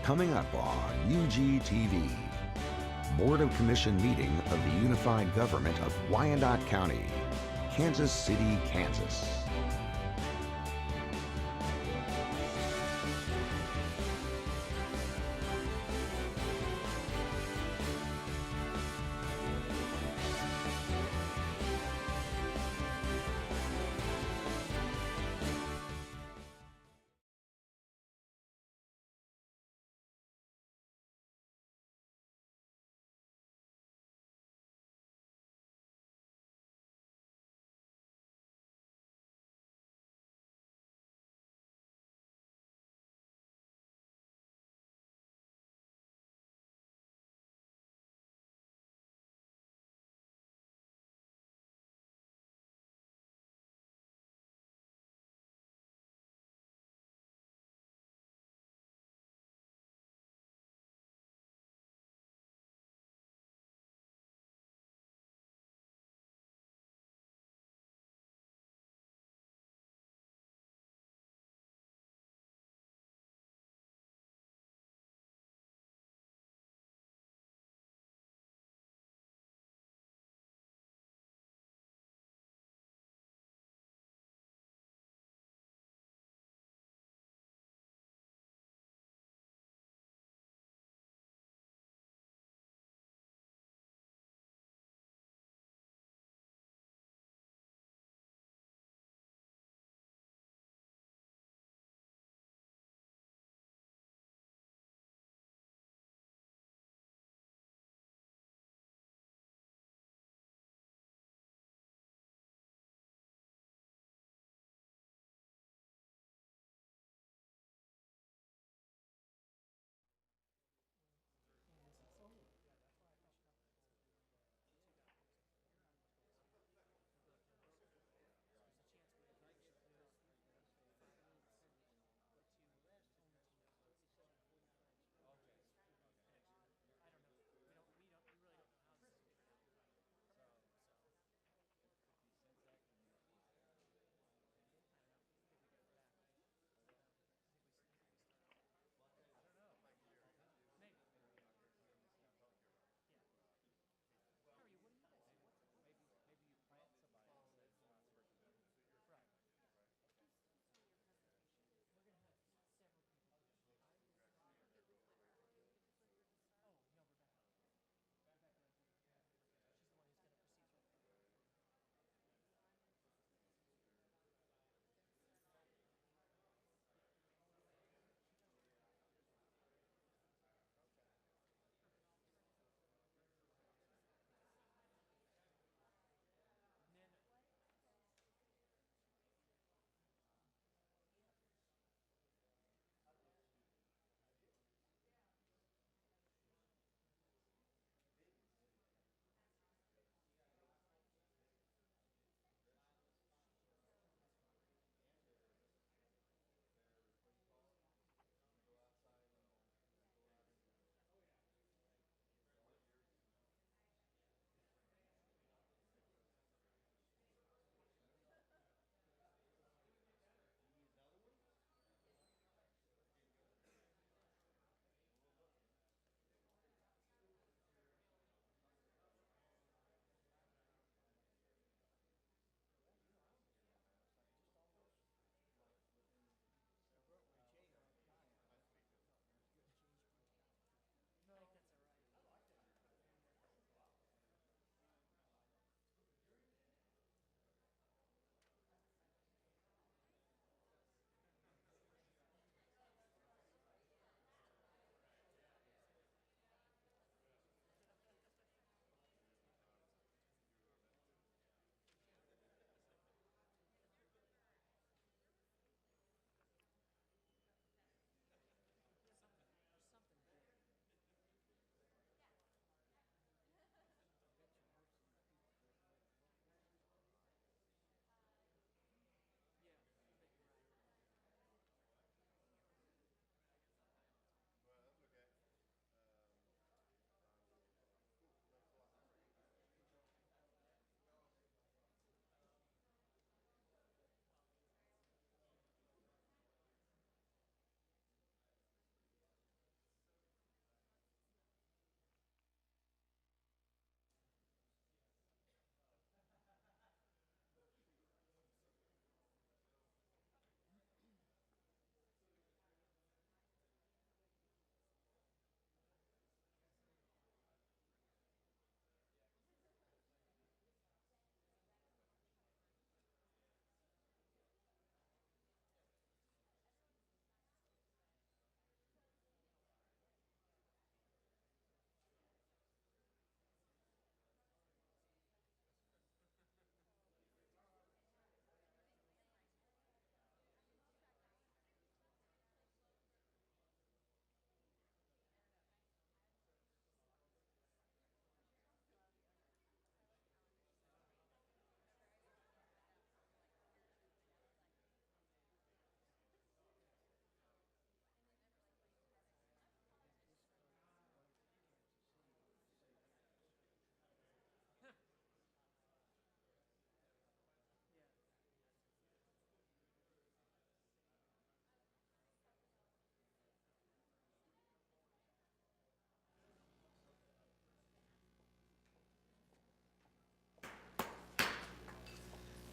Coming up on UGTV, Board of Commission meeting of the Unified Government of Wyandotte County, Kansas City, Kansas.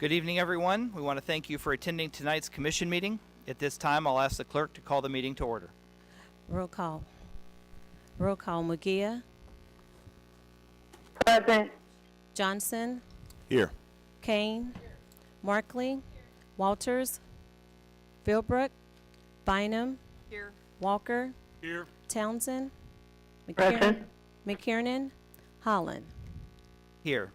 Good evening, everyone. We want to thank you for attending tonight's commission meeting. At this time, I'll ask the clerk to call the meeting to order. Roll call. Roll call. Mugia, Present. Johnson, Here. Kane, Markley, Walters, Philbrook, Bynum, Here. Walker, Here. Townsend, Present. McKiernan, Holland. Here.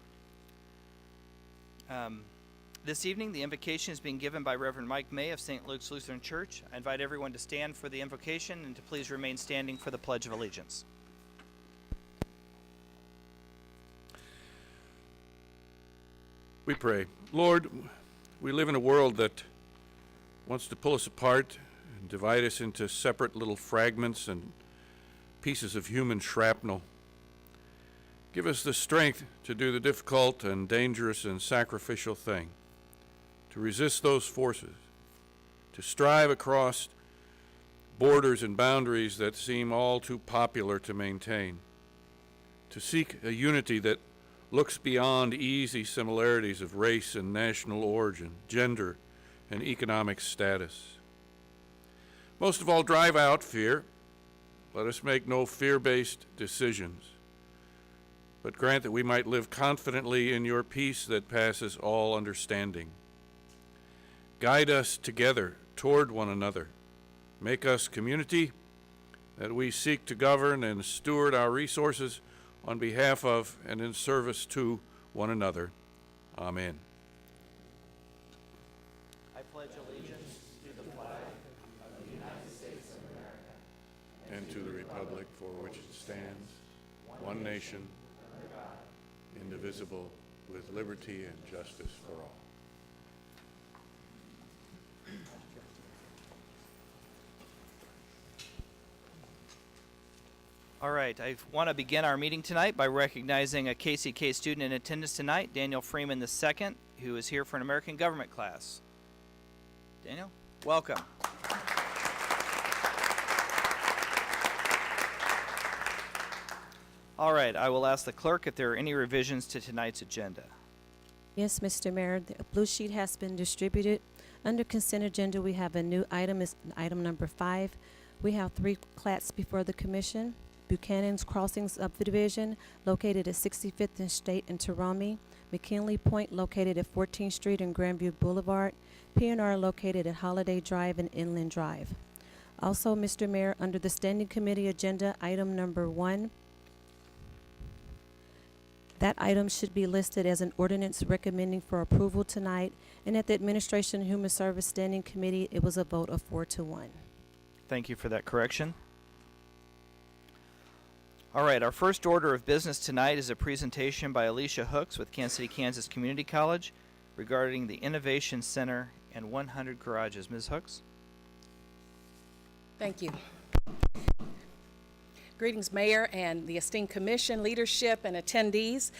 This evening, the invocation is being given by Reverend Mike May of St. Luke's Lutheran Church. I invite everyone to stand for the invocation and to please remain standing for the Pledge of Allegiance. We pray. Lord, we live in a world that wants to pull us apart and divide us into separate little fragments and pieces of human shrapnel. Give us the strength to do the difficult and dangerous and sacrificial thing, to resist those forces, to strive across borders and boundaries that seem all too popular to maintain, to seek a unity that looks beyond easy similarities of race and national origin, gender, and economic status. Most of all, drive out fear. Let us make no fear-based decisions, but grant that we might live confidently in your peace that passes all understanding. Guide us together toward one another. Make us community that we seek to govern and steward our resources on behalf of and in service to one another. Amen. I pledge allegiance to the flag of the United States of America And to the republic for which it stands, one nation, indivisible, with liberty and justice for all. All right, I want to begin our meeting tonight by recognizing a KCK student in attendance tonight, Daniel Freeman II, who is here for an American Government class. Daniel, welcome. All right, I will ask the clerk if there are any revisions to tonight's agenda. Yes, Mr. Mayor, the blue sheet has been distributed. Under consent agenda, we have a new item, is item number 5. We have 3 plats before the commission. Buchanan's Crossing subdivision, located at 65th and State in Tarami. McKinley Point, located at 14th Street and Grandview Boulevard. P&R, located at Holiday Drive and Inland Drive. Also, Mr. Mayor, under the standing committee agenda, item number 1, that item should be listed as an ordinance recommending for approval tonight, and at the Administration and Human Service Standing Committee, it was a vote of 4-1. Thank you for that correction. All right, our first order of business tonight is a presentation by Alicia Hooks with Kansas City, Kansas Community College regarding the Innovation Center and 100 Garages. Ms. Hooks? Thank you. Greetings, Mayor and the esteemed commission, leadership, and attendees.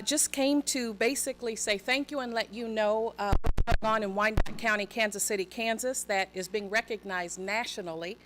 Just came to basically say thank you and let you know what's going on in Wyandotte County, Kansas City, Kansas, that is being recognized nationally.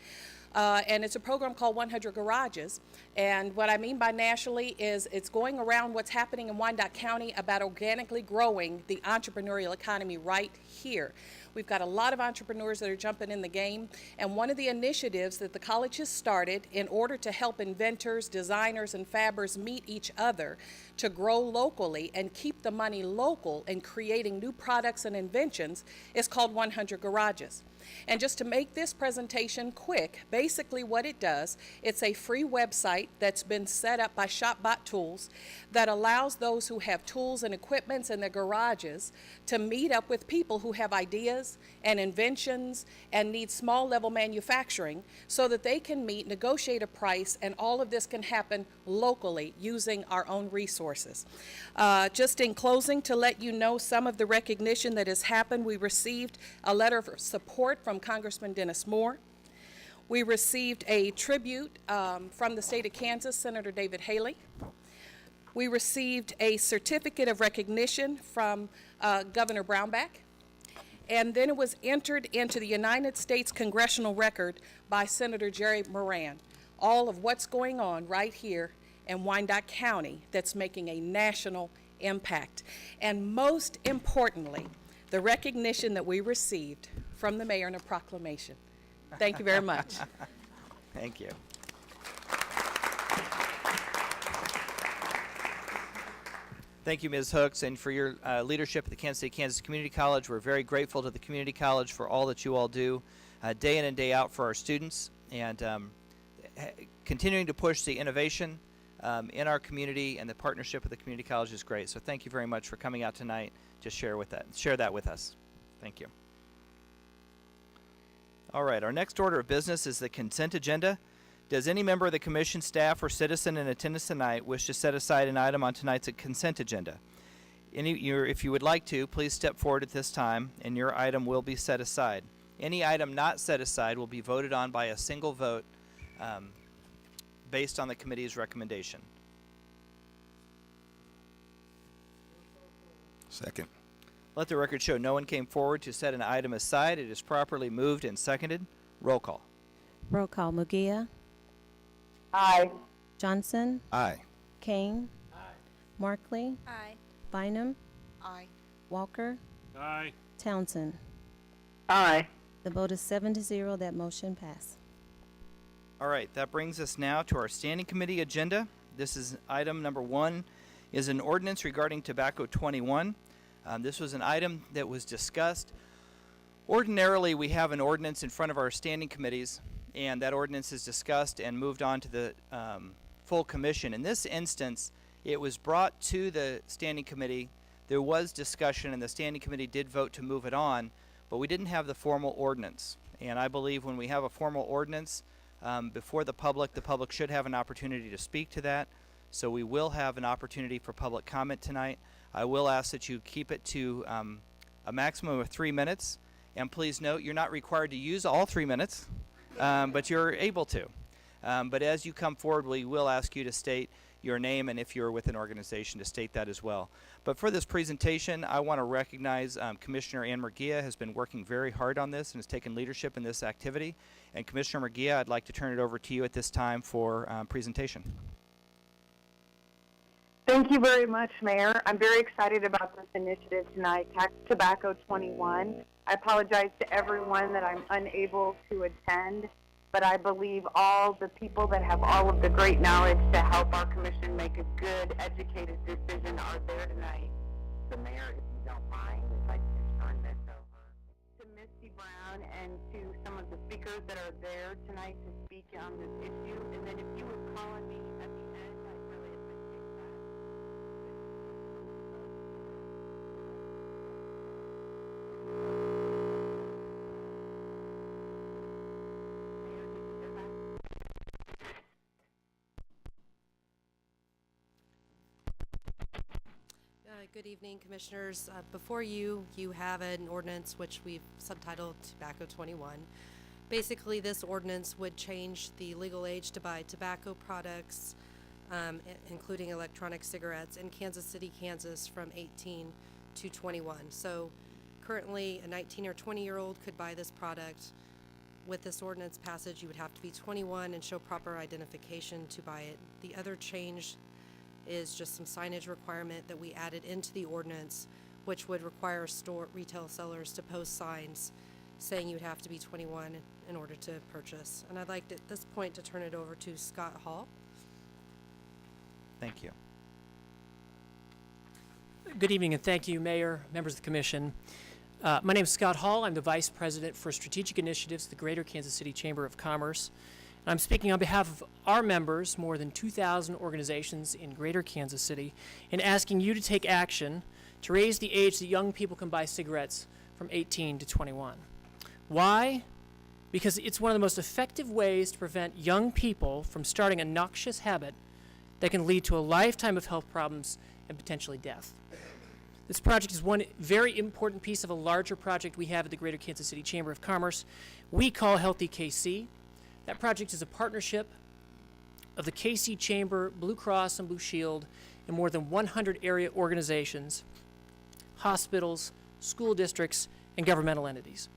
And it's a program called 100 Garages. And what I mean by nationally is it's going around what's happening in Wyandotte County about organically growing the entrepreneurial economy right here. We've got a lot of entrepreneurs that are jumping in the game, and one of the initiatives that the college has started in order to help inventors, designers, and fabbers meet each other to grow locally and keep the money local in creating new products and inventions is called 100 Garages. And just to make this presentation quick, basically what it does, it's a free website that's been set up by ShopBot Tools that allows those who have tools and equipments in their garages to meet up with people who have ideas and inventions and need small level manufacturing so that they can meet, negotiate a price, and all of this can happen locally using our own resources. Just in closing, to let you know some of the recognition that has happened, we received a letter of support from Congressman Dennis Moore. We received a tribute from the state of Kansas, Senator David Haley. We received a certificate of recognition from Governor Brownback. And then it was entered into the United States Congressional Record by Senator Jerry Moran. All of what's going on right here in Wyandotte County that's making a national impact. And most importantly, the recognition that we received from the mayor in a proclamation. Thank you very much. Thank you. Thank you, Ms. Hooks, and for your leadership at the Kansas City, Kansas Community College. We're very grateful to the Community College for all that you all do day in and day out for our students, and continuing to push the innovation in our community, and the partnership with the Community College is great. So thank you very much for coming out tonight to share that with us. Thank you. All right, our next order of business is the consent agenda. Does any member of the commission, staff, or citizen in attendance tonight wish to set aside an item on tonight's consent agenda? If you would like to, please step forward at this time, and your item will be set aside. Any item not set aside will be voted on by a single vote based on the committee's recommendation. Second. Let the record show no one came forward to set an item aside. It is properly moved and seconded. Roll call. Roll call. Mugia. Aye. Johnson. Aye. Kane. Markley. Aye. Bynum. Aye. Walker. Aye. Townsend. Aye. The vote is 7-0. That motion passed. All right, that brings us now to our standing committee agenda. This is item number 1, is an ordinance regarding Tobacco 21. This was an item that was discussed. Ordinarily, we have an ordinance in front of our standing committees, and that ordinance is discussed and moved on to the full commission. In this instance, it was brought to the standing committee. There was discussion, and the standing committee did vote to move it on, but we didn't have the formal ordinance. And I believe when we have a formal ordinance before the public should have an opportunity to speak to that. So we will have an opportunity for public comment tonight. I will ask that you keep it to a maximum of 3 minutes. And please note, you're not required to use all 3 minutes, but you're able to. But as you come forward, we will ask you to state your name, and if you're with an organization, to state that as well. But for this presentation, I want to recognize Commissioner Ann Murguia has been working very hard on this and has taken leadership in this activity. And Commissioner Murguia, I'd like to turn it over to you at this time for presentation. Thank you very much, Mayor. I'm very excited about this initiative tonight, Tobacco 21. I apologize to everyone that I'm unable to attend, but I believe all the people that have all of the great knowledge to help our commission make a good, educated decision are there tonight. So, Mayor, if you don't mind, I'd like to turn this over to Misty Brown and to some of the speakers that are there tonight to speak on this issue. And then if you would call on me at the end, I'd really appreciate that. Good evening, Commissioners. Before you have an ordinance which we've subtitled Tobacco 21. Basically, this ordinance would change the legal age to buy tobacco products, including electronic cigarettes, in Kansas City, Kansas from 18 to 21. So currently, a 19 or 20-year-old could buy this product. With this ordinance passage, you would have to be 21 and show proper identification to buy it. The other change is just some signage requirement that we added into the ordinance, which would require retail sellers to post signs saying you would have to be 21 in order to purchase. And I'd like at this point to turn it over to Scott Hall. Thank you. Good evening, and thank you, Mayor, members of the Commission. My name is Scott Hall. I'm the Vice President for Strategic Initiatives at the Greater Kansas City Chamber of Commerce. And I'm speaking on behalf of our members, more than 2,000 organizations in Greater Kansas City, and asking you to take action to raise the age that young people can buy cigarettes from 18 to 21. Why? Because it's one of the most effective ways to prevent young people from starting a noxious habit that can lead to a lifetime of health problems and potentially death. This project is one very important piece of a larger project we have at the Greater Kansas City Chamber of Commerce we call Healthy KC. That project is a partnership of the KC Chamber, Blue Cross and Blue Shield, and more than 100 area organizations, hospitals, school districts, and governmental entities.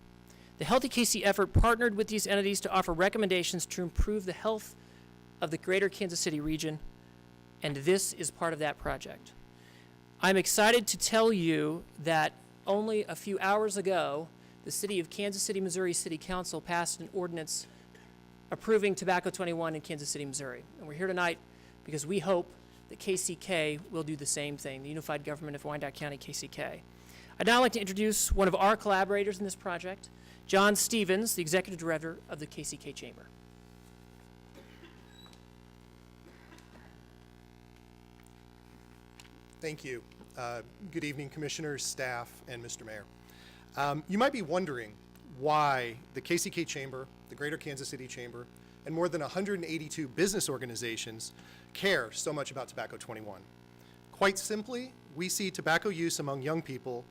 The Healthy KC effort partnered with these entities to offer recommendations to improve the health of the Greater Kansas City region, and this is part of that project. I'm excited to tell you that only a few hours ago, the City of Kansas City, Missouri City Council passed an ordinance approving Tobacco 21 in Kansas City, Missouri. And we're here tonight because we hope that KCK will do the same thing, the Unified Government of Wyandotte County, KCK. I'd now like to introduce one of our collaborators in this project, John Stevens, the Executive Director of the KCK Chamber. Thank you. Good evening, Commissioners, staff, and Mr. Mayor. You might be wondering why the KCK Chamber, the Greater Kansas City Chamber, and more than 182 business organizations care so much about Tobacco 21. Quite simply, we see tobacco use among young people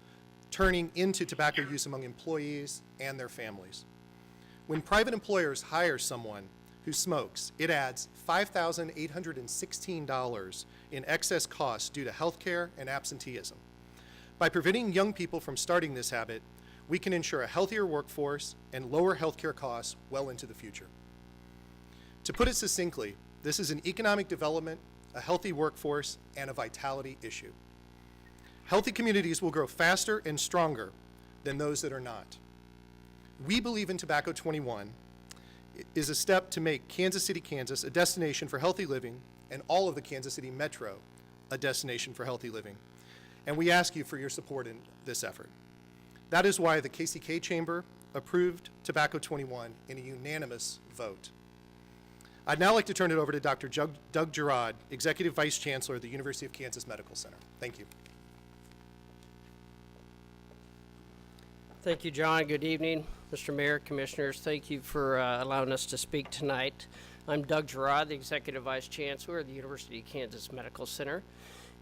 turning into tobacco use among employees and their families. When private employers hire someone who smokes, it adds $5,816 in excess costs due to health care and absenteeism. By preventing young people from starting this habit, we can ensure a healthier workforce and lower health care costs well into the future. To put it succinctly, this is an economic development, a healthy workforce, and a vitality issue. Healthy communities will grow faster and stronger than those that are not. We believe in Tobacco 21 is a step to make Kansas City, Kansas a destination for healthy living and all of the Kansas City metro a destination for healthy living. And we ask you for your support in this effort. That is why the KCK Chamber approved Tobacco 21 in a unanimous vote. I'd now like to turn it over to Dr. Doug Girod, Executive Vice Chancellor of the University of Kansas Medical Center. Thank you. Thank you, John. Good evening, Mr. Mayor, Commissioners. Thank you for allowing us to speak tonight. I'm Doug Girod, the Executive Vice Chancellor of the University of Kansas Medical Center.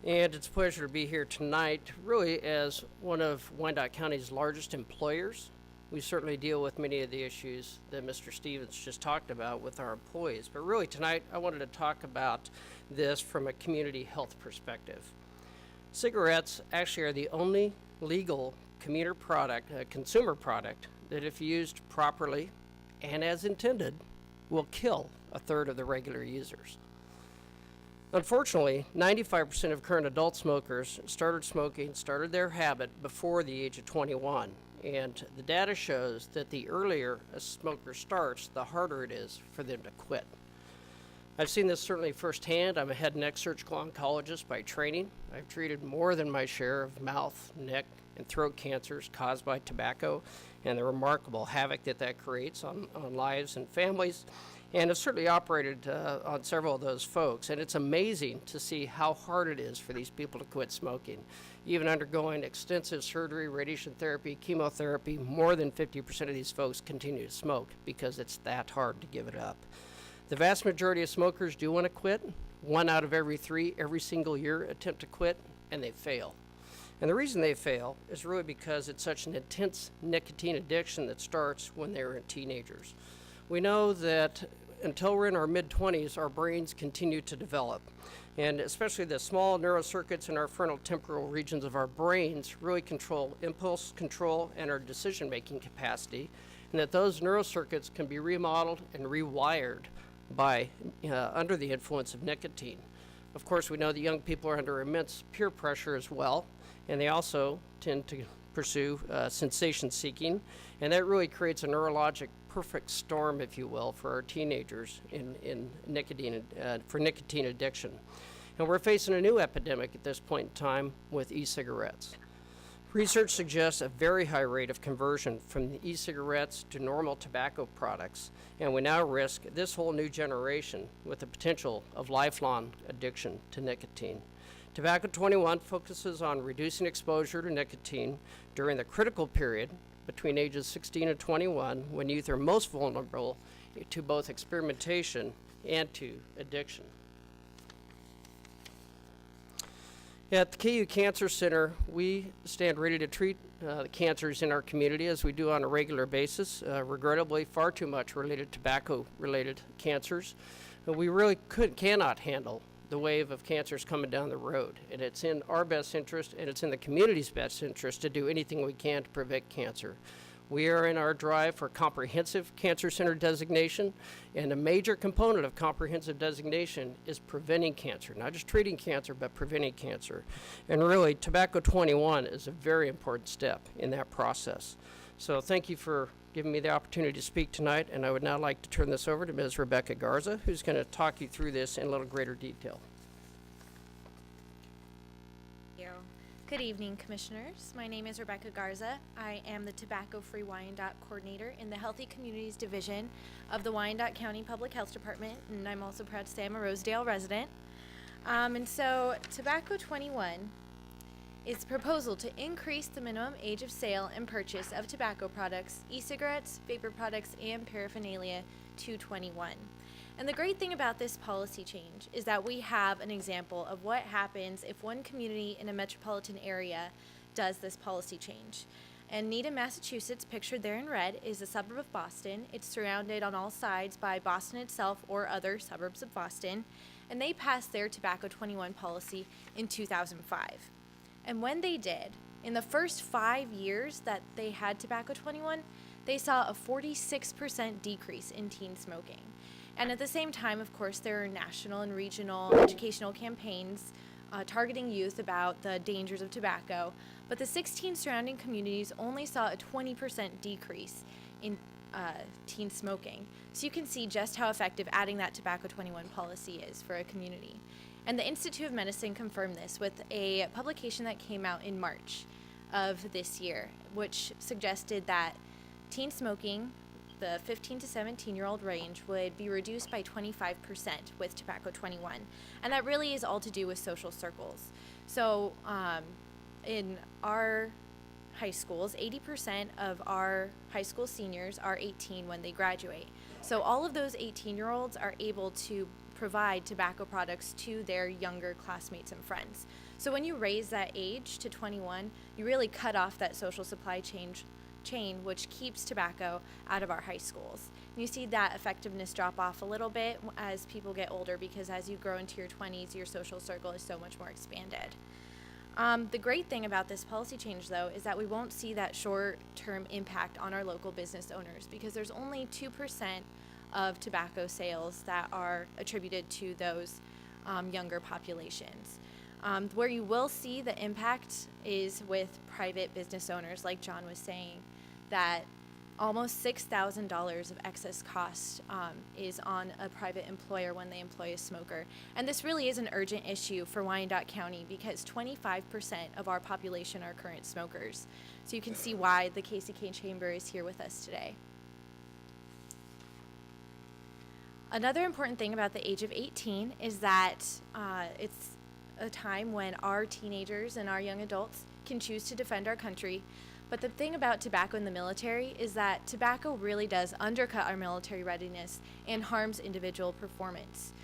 And it's a pleasure to be here tonight, really as one of Wyandotte County's largest employers. We certainly deal with many of the issues that Mr. Stevens just talked about with our employees. But really tonight, I wanted to talk about this from a community health perspective. Cigarettes actually are the only legal consumer product that if used properly and as intended will kill a third of the regular users. Unfortunately, 95% of current adult smokers started their habit before the age of 21, and the data shows that the earlier a smoker starts, the harder it is for them to quit. I've seen this certainly firsthand. I'm a head and neck surgical oncologist by training. I've treated more than my share of mouth, neck, and throat cancers caused by tobacco and the remarkable havoc that creates on lives and families. And I've certainly operated on several of those folks. And it's amazing to see how hard it is for these people to quit smoking. Even undergoing extensive surgery, radiation therapy, chemotherapy, more than 50% of these folks continue to smoke because it's that hard to give it up. The vast majority of smokers do want to quit. 1 out of every 3 every single year attempt to quit, and they fail. And the reason they fail is really because it's such an intense nicotine addiction that starts when they're teenagers. We know that until we're in our mid-20s, our brains continue to develop. And especially the small neurocircuits in our frontal temporal regions of our brains really control impulse control and our decision-making capacity, and that those neurocircuits can be remodeled and rewired by under the influence of nicotine. Of course, we know that young people are under immense peer pressure as well, and they also tend to pursue sensation seeking, and that really creates a neurologic perfect storm, if you will, for our teenagers in nicotine for nicotine addiction. And we're facing a new epidemic at this point in time with e-cigarettes. Research suggests a very high rate of conversion from the e-cigarettes to normal tobacco products, and we now risk this whole new generation with the potential of lifelong addiction to nicotine. Tobacco 21 focuses on reducing exposure to nicotine during the critical period between ages 16 and 21, when youth are most vulnerable to both experimentation and to addiction. At the KU Cancer Center, we stand ready to treat the cancers in our community as we do on a regular basis. Regrettably, far too much related to tobacco-related cancers. We really cannot handle the wave of cancers coming down the road. And it's in our best interest, and it's in the community's best interest to do anything we can to prevent cancer. We are in our drive for comprehensive cancer center designation, and a major component of comprehensive designation is preventing cancer, not just treating cancer, but preventing cancer. And really, Tobacco 21 is a very important step in that process. So thank you for giving me the opportunity to speak tonight, and I would now like to turn this over to Ms. Rebecca Garza, who's going to talk you through this in a little greater detail. Good evening, Commissioners. My name is Rebecca Garza. I am the Tobacco-Free Wyandotte Coordinator in the Healthy Communities Division of the Wyandotte County Public Health Department, and I'm also proud to say I'm a Rosedale resident. And so Tobacco 21 is a proposal to increase the minimum age of sale and purchase of tobacco products, e-cigarettes, vapor products, and paraphernalia to 21. And the great thing about this policy change is that we have an example of what happens if one community in a metropolitan area does this policy change. And Needham, Massachusetts, pictured there in red, is a suburb of Boston. It's surrounded on all sides by Boston itself or other suburbs of Boston. And they passed their Tobacco 21 policy in 2005. And when they did, in the first 5 years that they had Tobacco 21, they saw a 46% decrease in teen smoking. And at the same time, of course, there are national and regional educational campaigns targeting youth about the dangers of tobacco. But the 16 surrounding communities only saw a 20% decrease in teen smoking. So you can see just how effective adding that Tobacco 21 policy is for a community. And the Institute of Medicine confirmed this with a publication that came out in March of this year, which suggested that teen smoking, the 15 to 17-year-old range, would be reduced by 25% with Tobacco 21. And that really is all to do with social circles. So in our high schools, 80% of our high school seniors are 18 when they graduate. So all of those 18-year-olds are able to provide tobacco products to their younger classmates and friends. So when you raise that age to 21, you really cut off that social supply chain, which keeps tobacco out of our high schools. And you see that effectiveness drop off a little bit as people get older, because as you grow into your 20s, your social circle is so much more expanded. The great thing about this policy change, though, is that we won't see that short-term impact on our local business owners, because there's only 2% of tobacco sales that are attributed to those younger populations. Where you will see the impact is with private business owners, like John was saying, that almost $6,000 of excess cost is on a private employer when they employ a smoker. And this really is an urgent issue for Wyandotte County, because 25% of our population are current smokers. So you can see why the KCK Chamber is here with us today. Another important thing about the age of 18 is that it's a time when our teenagers and our young adults can choose to defend our country. But the thing about tobacco in the military is that tobacco really does undercut our military readiness and harms individual performance.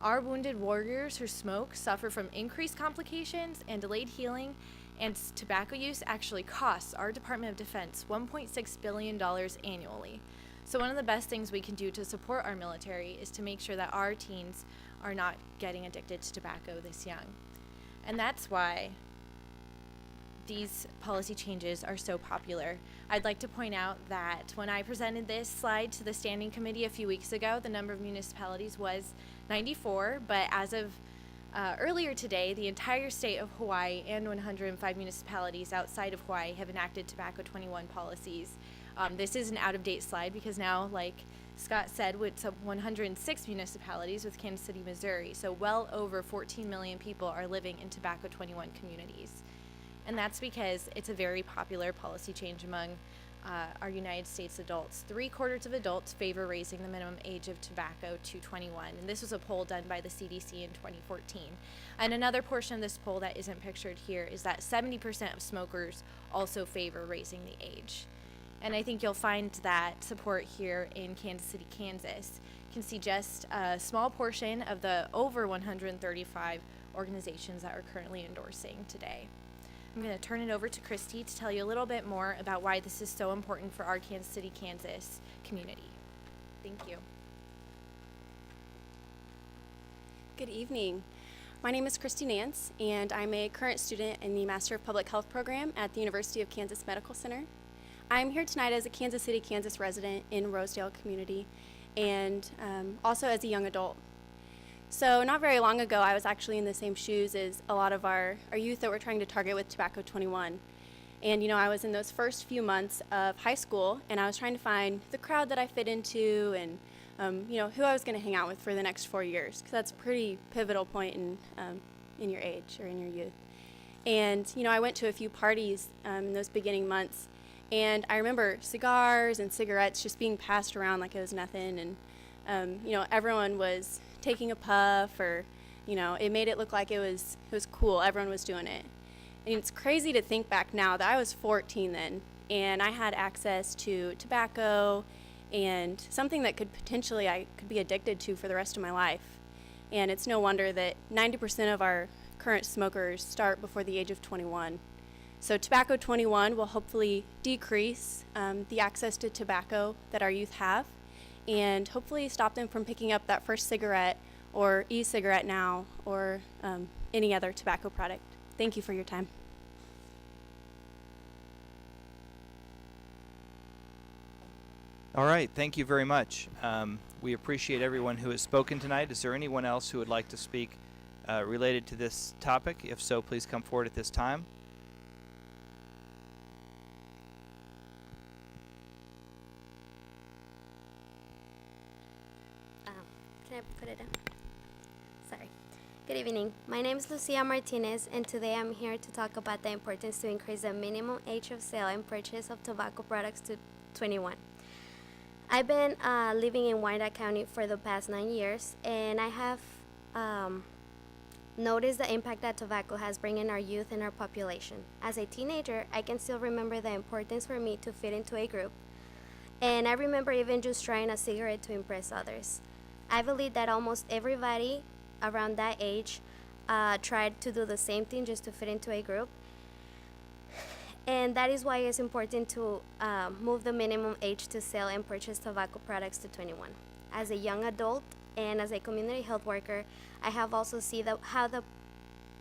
Our wounded warriors who smoke suffer from increased complications and delayed healing, and tobacco use actually costs our Department of Defense $1.6 billion annually. So one of the best things we can do to support our military is to make sure that our teens are not getting addicted to tobacco this young. And that's why these policy changes are so popular. I'd like to point out that when I presented this slide to the Standing Committee a few weeks ago, the number of municipalities was 94, but as of earlier today, the entire state of Hawaii and 105 municipalities outside of Hawaii have enacted Tobacco 21 policies. This is an out-of-date slide because now, like Scott said, it's 106 municipalities with Kansas City, Missouri, so well over 14 million people are living in Tobacco 21 communities. And that's because it's a very popular policy change among our United States adults. 3/4 of adults favor raising the minimum age of tobacco to 21, and this was a poll done by the CDC in 2014. And another portion of this poll that isn't pictured here is that 70% of smokers also favor raising the age. And I think you'll find that support here in Kansas City, Kansas. You can see just a small portion of the over 135 organizations that are currently endorsing today. I'm going to turn it over to Christy to tell you a little bit more about why this is so important for our Kansas City, Kansas community. Thank you. Good evening. My name is Christy Nance, and I'm a current student in the Master of Public Health program at the University of Kansas Medical Center. I'm here tonight as a Kansas City, Kansas resident in Rosedale community, and also as a young adult. So not very long ago, I was actually in the same shoes as a lot of our youth that we're trying to target with Tobacco 21. And, you know, I was in those first few months of high school, and I was trying to find the crowd that I fit into and, you know, who I was going to hang out with for the next 4 years, because that's a pretty pivotal point in your age or in your youth. And, you know, I went to a few parties in those beginning months, and I remember cigars and cigarettes just being passed around like it was nothing, and, you know, everyone was taking a puff, or, you know, it made it look like it was cool. Everyone was doing it. And it's crazy to think back now that I was 14 then, and I had access to tobacco and something that I could be addicted to for the rest of my life. And it's no wonder that 90% of our current smokers start before the age of 21. So Tobacco 21 will hopefully decrease the access to tobacco that our youth have, and hopefully stop them from picking up that first cigarette or e-cigarette now, or any other tobacco product. Thank you for your time. All right, thank you very much. We appreciate everyone who has spoken tonight. Is there anyone else who would like to speak related to this topic? If so, please come forward at this time. Can I put it down? Sorry. Good evening. My name is Lucia Martinez, and today I'm here to talk about the importance to increase the minimum age of sale and purchase of tobacco products to 21. I've been living in Wyandotte County for the past 9 years, and I have noticed the impact that tobacco has bring in our youth and our population. As a teenager, I can still remember the importance for me to fit into a group, and I remember even just trying a cigarette to impress others. I believe that almost everybody around that age tried to do the same thing just to fit into a group. And that is why it's important to move the minimum age to sell and purchase tobacco products to 21. As a young adult and as a community health worker, I have also seen how the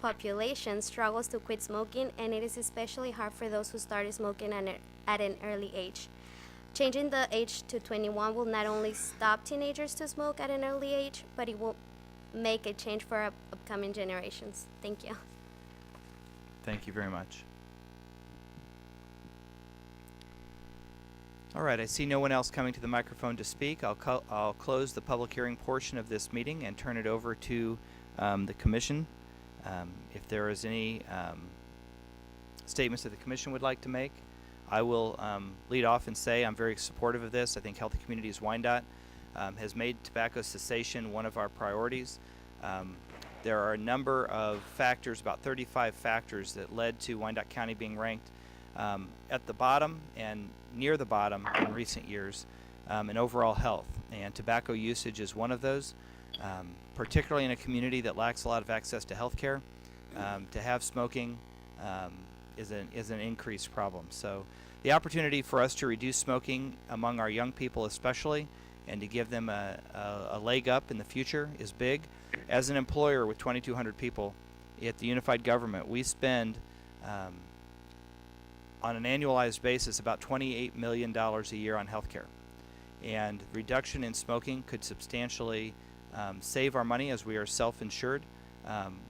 population struggles to quit smoking, and it is especially hard for those who started smoking at an early age. Changing the age to 21 will not only stop teenagers to smoke at an early age, but it will make a change for our upcoming generations. Thank you. Thank you very much. All right, I see no one else coming to the microphone to speak. I'll close the public hearing portion of this meeting and turn it over to the commission. If there is any statements that the commission would like to make, I will lead off and say I'm very supportive of this. I think Healthy Communities Wyandotte has made tobacco cessation one of our priorities. There are a number of factors, about 35 factors, that led to Wyandotte County being ranked at the bottom and near the bottom in recent years in overall health. And tobacco usage is one of those, particularly in a community that lacks a lot of access to health care. To have smoking is an increased problem. So the opportunity for us to reduce smoking among our young people especially, and to give them a leg up in the future, is big. As an employer with 2,200 people at the unified government, we spend on an annualized basis about $28 million a year on health care. And reduction in smoking could substantially save our money, as we are self-insured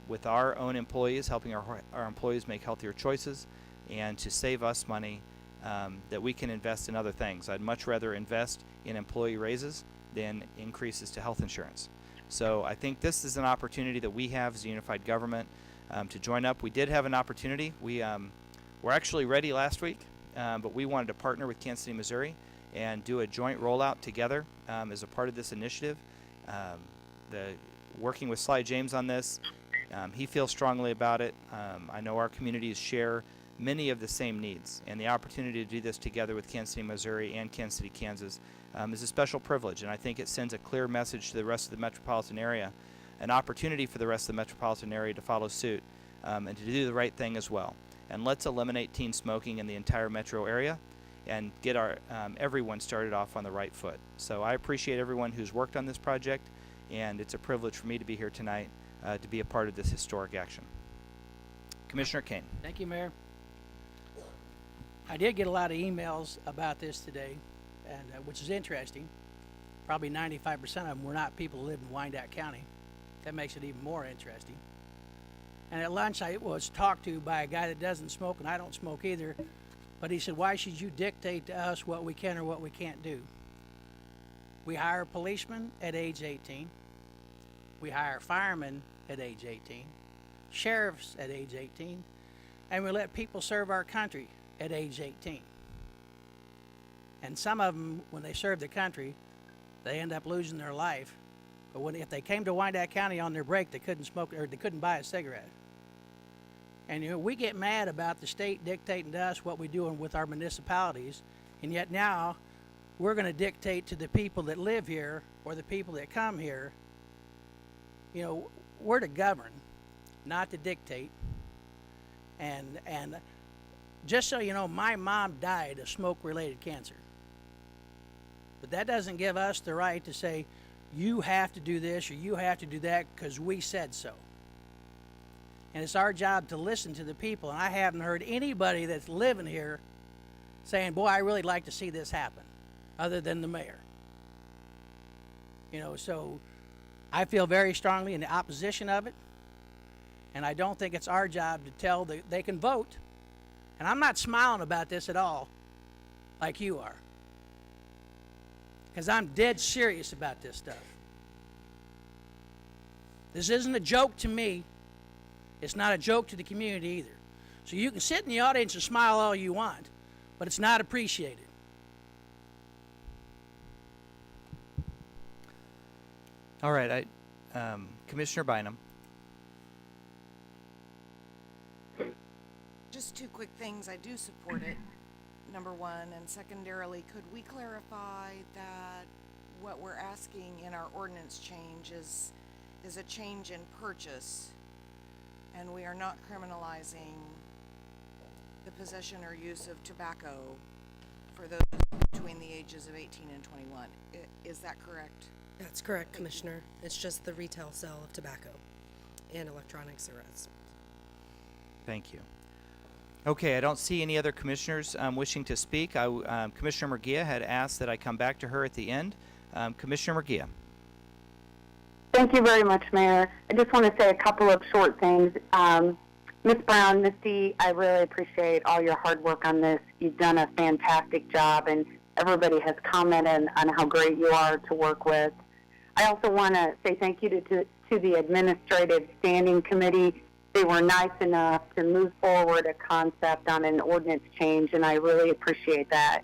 with our own employees, helping our employees make healthier choices, and to save us money that we can invest in other things. I'd much rather invest in employee raises than increases to health insurance. So I think this is an opportunity that we have as a unified government to join up. We did have an opportunity. We were actually ready last week, but we wanted to partner with Kansas City, Missouri, and do a joint rollout together as a part of this initiative. Working with Sly James on this, he feels strongly about it. I know our communities share many of the same needs, and the opportunity to do this together with Kansas City, Missouri and Kansas City, Kansas is a special privilege, and I think it sends a clear message to the rest of the metropolitan area, an opportunity for the rest of the metropolitan area to follow suit and to do the right thing as well. And let's eliminate teen smoking in the entire metro area and get our everyone started off on the right foot. So I appreciate everyone who's worked on this project, and it's a privilege for me to be here tonight to be a part of this historic action. Commissioner Kane. Thank you, Mayor. I did get a lot of emails about this today, and which is interesting. Probably 95% of them were not people who live in Wyandotte County. That makes it even more interesting. And at lunch, I was talked to by a guy that doesn't smoke, and I don't smoke either. But he said, "Why should you dictate to us what we can or what we can't do?" We hire policemen at age 18. We hire firemen at age 18, sheriffs at age 18, and we let people serve our country at age 18. And some of them, when they serve the country, they end up losing their life. But if they came to Wyandotte County on their break, they couldn't smoke or they couldn't buy a cigarette. And we get mad about the state dictating to us what we do with our municipalities, and yet now we're going to dictate to the people that live here or the people that come here. We're to govern, not to dictate. And just so you know, my mom died of smoke-related cancer. But that doesn't give us the right to say, you have to do this or you have to do that because we said so. And it's our job to listen to the people. And I haven't heard anybody that's living here saying, boy, I really like to see this happen, other than the mayor. So I feel very strongly in the opposition of it. And I don't think it's our job to tell they can vote. And I'm not smiling about this at all, like you are. Because I'm dead serious about this stuff. This isn't a joke to me. It's not a joke to the community either. So you can sit in the audience and smile all you want, but it's not appreciated. All right, Commissioner Bynum. Just two quick things. I do support it, number one, and secondarily, could we clarify that what we're asking in our ordinance change is a change in purchase, and we are not criminalizing the possession or use of tobacco for those between the ages of 18 and 21. Is that correct? That's correct, Commissioner. It's just the retail sale of tobacco and electronic cigarettes. Thank you. Okay, I don't see any other commissioners wishing to speak. Commissioner Murguia had asked that I come back to her at the end. Commissioner Murguia. Thank you very much, Mayor. I just want to say a couple of short things. Ms. Brown, Misty, I really appreciate all your hard work on this. You've done a fantastic job, and everybody has commented on how great you are to work with. I also want to say thank you to the Administrative Standing Committee. They were nice enough to move forward a concept on an ordinance change, and I really appreciate that.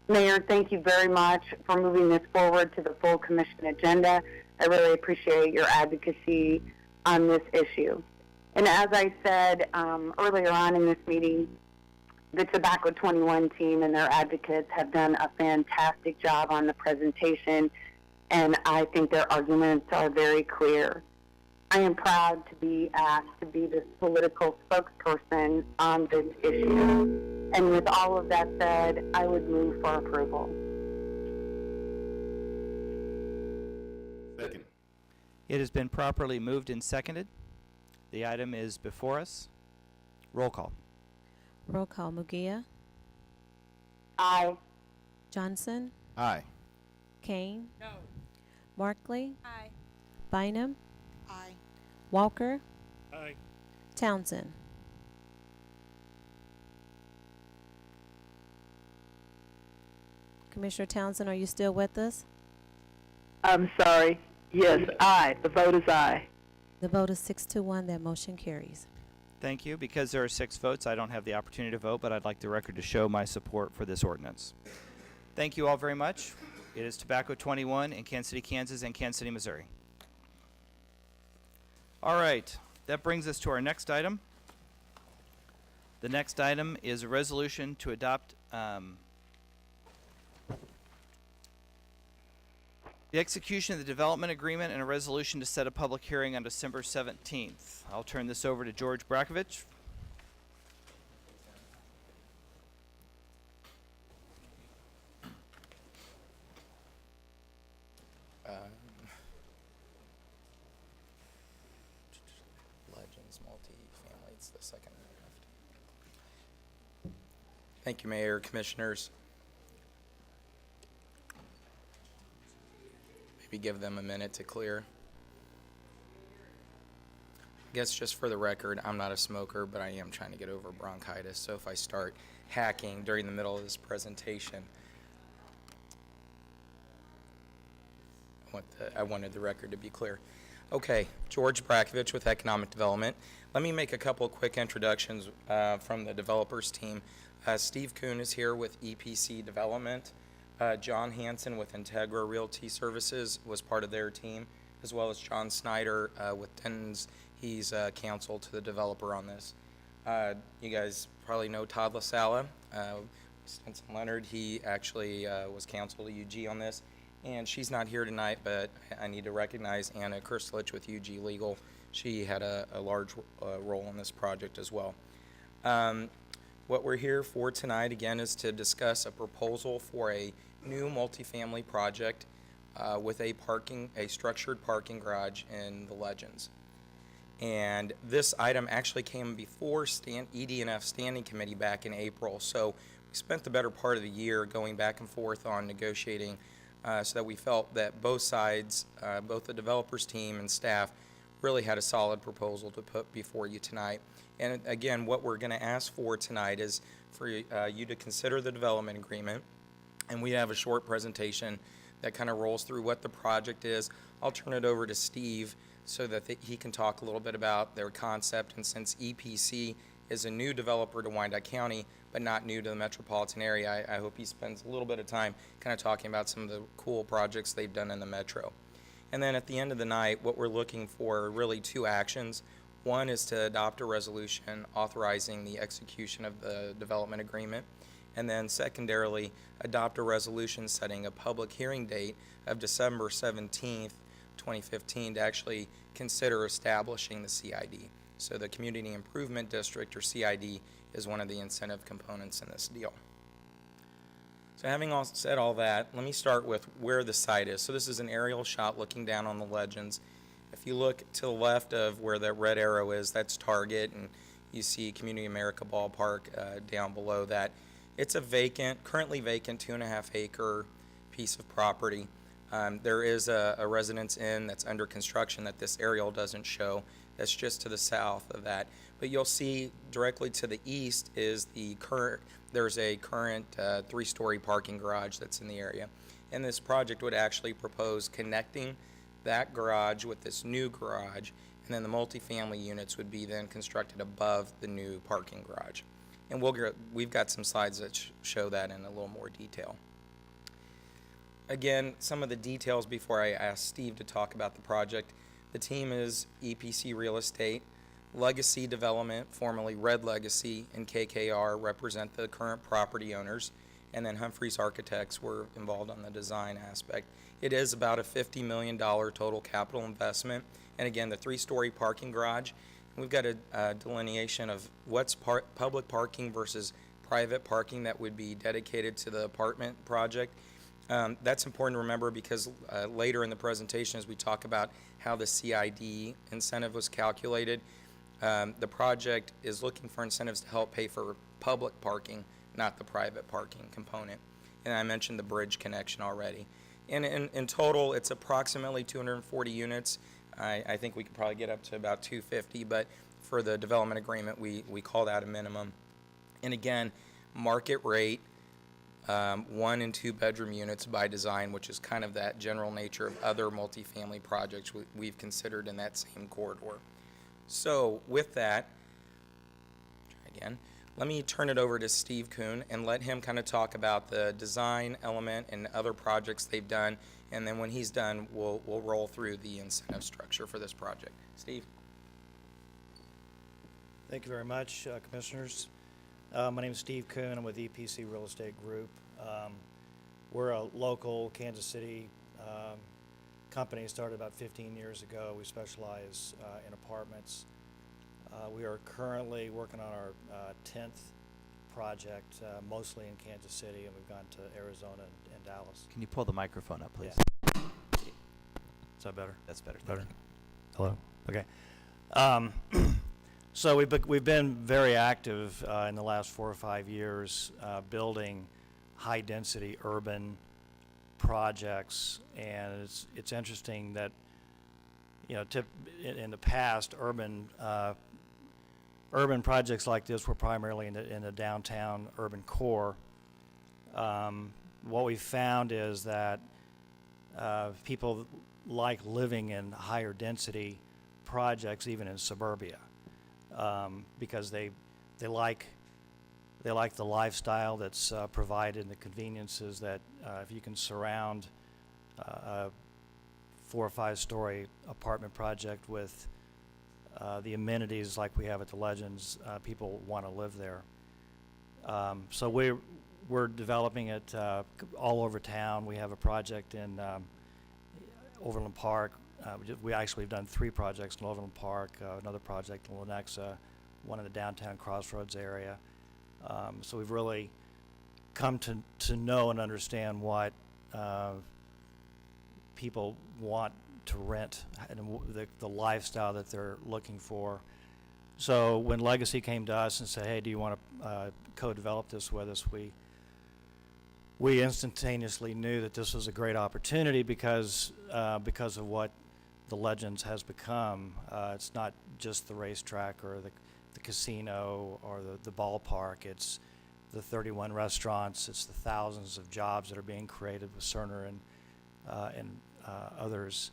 Mayor, thank you very much for moving this forward to the full commission agenda. I really appreciate your advocacy on this issue. And as I said earlier on in this meeting, the Tobacco 21 team and their advocates have done a fantastic job on the presentation, and I think their arguments are very clear. I am proud to be asked to be the political spokesperson on this issue. And with all of that said, I would move for approval. Second. It has been properly moved and seconded. The item is before us. Roll call. Roll call. Murguia. Aye. Johnson. Aye. Kane. No. Markley. Aye. Bynum. Aye. Walker. Aye. Townsend. Commissioner Townsend, are you still with us? I'm sorry. Yes, aye. The vote is aye. The vote is 6-1. That motion carries. Thank you. Because there are 6 votes, I don't have the opportunity to vote, but I'd like the record to show my support for this ordinance. Thank you all very much. It is Tobacco 21 in Kansas City, Kansas, and Kansas City, Missouri. All right. That brings us to our next item. The next item is a resolution to adopt the execution of the development agreement and a resolution to set a public hearing on December 17th. I'll turn this over to George Brakovich. Legends multi-family, it's the second draft. Thank you, Mayor, Commissioners. Maybe give them a minute to clear. I guess just for the record, I'm not a smoker, but I am trying to get over bronchitis. So if I start hacking during the middle of this presentation, I wanted the record to be clear. Okay, George Brakovich with Economic Development. Let me make a couple of quick introductions from the developers team. Steve Kuhn is here with EPC Development. John Hansen with Integra Realty Services was part of their team, as well as John Snyder with Denton's. He's counsel to the developer on this. You guys probably know Todd LaSala. Stinson Leonard, he actually was counsel to UG on this. And she's not here tonight, but I need to recognize Anna Kirstlich with UG Legal. She had a large role in this project as well. What we're here for tonight, again, is to discuss a proposal for a new multifamily project with a structured parking garage in the Legends. And this item actually came before ED&F Standing Committee back in April. So we spent the better part of the year going back and forth on negotiating so that we felt that both sides, both the developers team and staff, really had a solid proposal to put before you tonight. And again, what we're going to ask for tonight is for you to consider the development agreement. And we have a short presentation that kind of rolls through what the project is. I'll turn it over to Steve so that he can talk a little bit about their concept. And since EPC is a new developer to Wyandotte County, but not new to the metropolitan area, I hope he spends a little bit of time kind of talking about some of the cool projects they've done in the metro. And then at the end of the night, what we're looking for are really two actions. One is to adopt a resolution authorizing the execution of the development agreement. And then secondarily, adopt a resolution setting a public hearing date of December 17th, 2015 to actually consider establishing the CID. So the Community Improvement District, or CID, is one of the incentive components in this deal. So having said all that, let me start with where the site is. So this is an aerial shot looking down on the Legends. If you look to the left of where that red arrow is, that's Target, and you see Community America Ballpark down below that. It's a currently vacant 2.5 acre piece of property. There is a residence inn that's under construction that this aerial doesn't show. That's just to the south of that. But you'll see directly to the east is there's a current 3-story parking garage that's in the area. And this project would actually propose connecting that garage with this new garage, and then the multifamily units would be then constructed above the new parking garage. And we've got some slides that show that in a little more detail. Again, some of the details before I ask Steve to talk about the project. The team is EPC Real Estate, Legacy Development, formerly Red Legacy, and KKR represent the current property owners, and then Humphreys Architects were involved on the design aspect. It is about a $50 million total capital investment, and again, the 3-story parking garage. We've got a delineation of what's public parking versus private parking that would be dedicated to the apartment project. That's important to remember because later in the presentation, as we talk about how the CID incentive was calculated, the project is looking for incentives to help pay for public parking, not the private parking component. And I mentioned the bridge connection already. And in total, it's approximately 240 units. I think we could probably get up to about 250, but for the development agreement, we call that a minimum. And again, market rate, 1 and 2 bedroom units by design, which is kind of that general nature of other multifamily projects we've considered in that same corridor. So with that, again, let me turn it over to Steve Kuhn and let him kind of talk about the design element and other projects they've done. And then when he's done, we'll roll through the incentive structure for this project. Steve. Thank you very much, Commissioners. My name is Steve Kuhn. I'm with EPC Real Estate Group. We're a local Kansas City company, started about 15 years ago. We specialize in apartments. We are currently working on our 10th project, mostly in Kansas City, and we've gone to Arizona and Dallas. Can you pull the microphone up, please? Yeah. Is that better? That's better. Better. Hello? Okay. So we've been very active in the last 4 or 5 years building high-density urban projects, and it's interesting that, you know, in the past, urban projects like this were primarily in the downtown urban core. What we found is that people like living in higher density projects, even in suburbia, because they like the lifestyle that's provided and the conveniences that if you can surround a 4 or 5 story apartment project with the amenities like we have at the Legends, people want to live there. So we're developing it all over town. We have a project in Overland Park. We've done 3 projects in Overland Park, another project in Lenexa, one in the downtown Crossroads area. So we've really come to know and understand what people want to rent and the lifestyle that they're looking for. So when Legacy came to us and said, hey, do you want to co-develop this with us, we instantaneously knew that this was a great opportunity because of what the Legends has become. It's not just the racetrack or the casino or the ballpark. It's the 31 restaurants. It's the thousands of jobs that are being created with Cerner and others.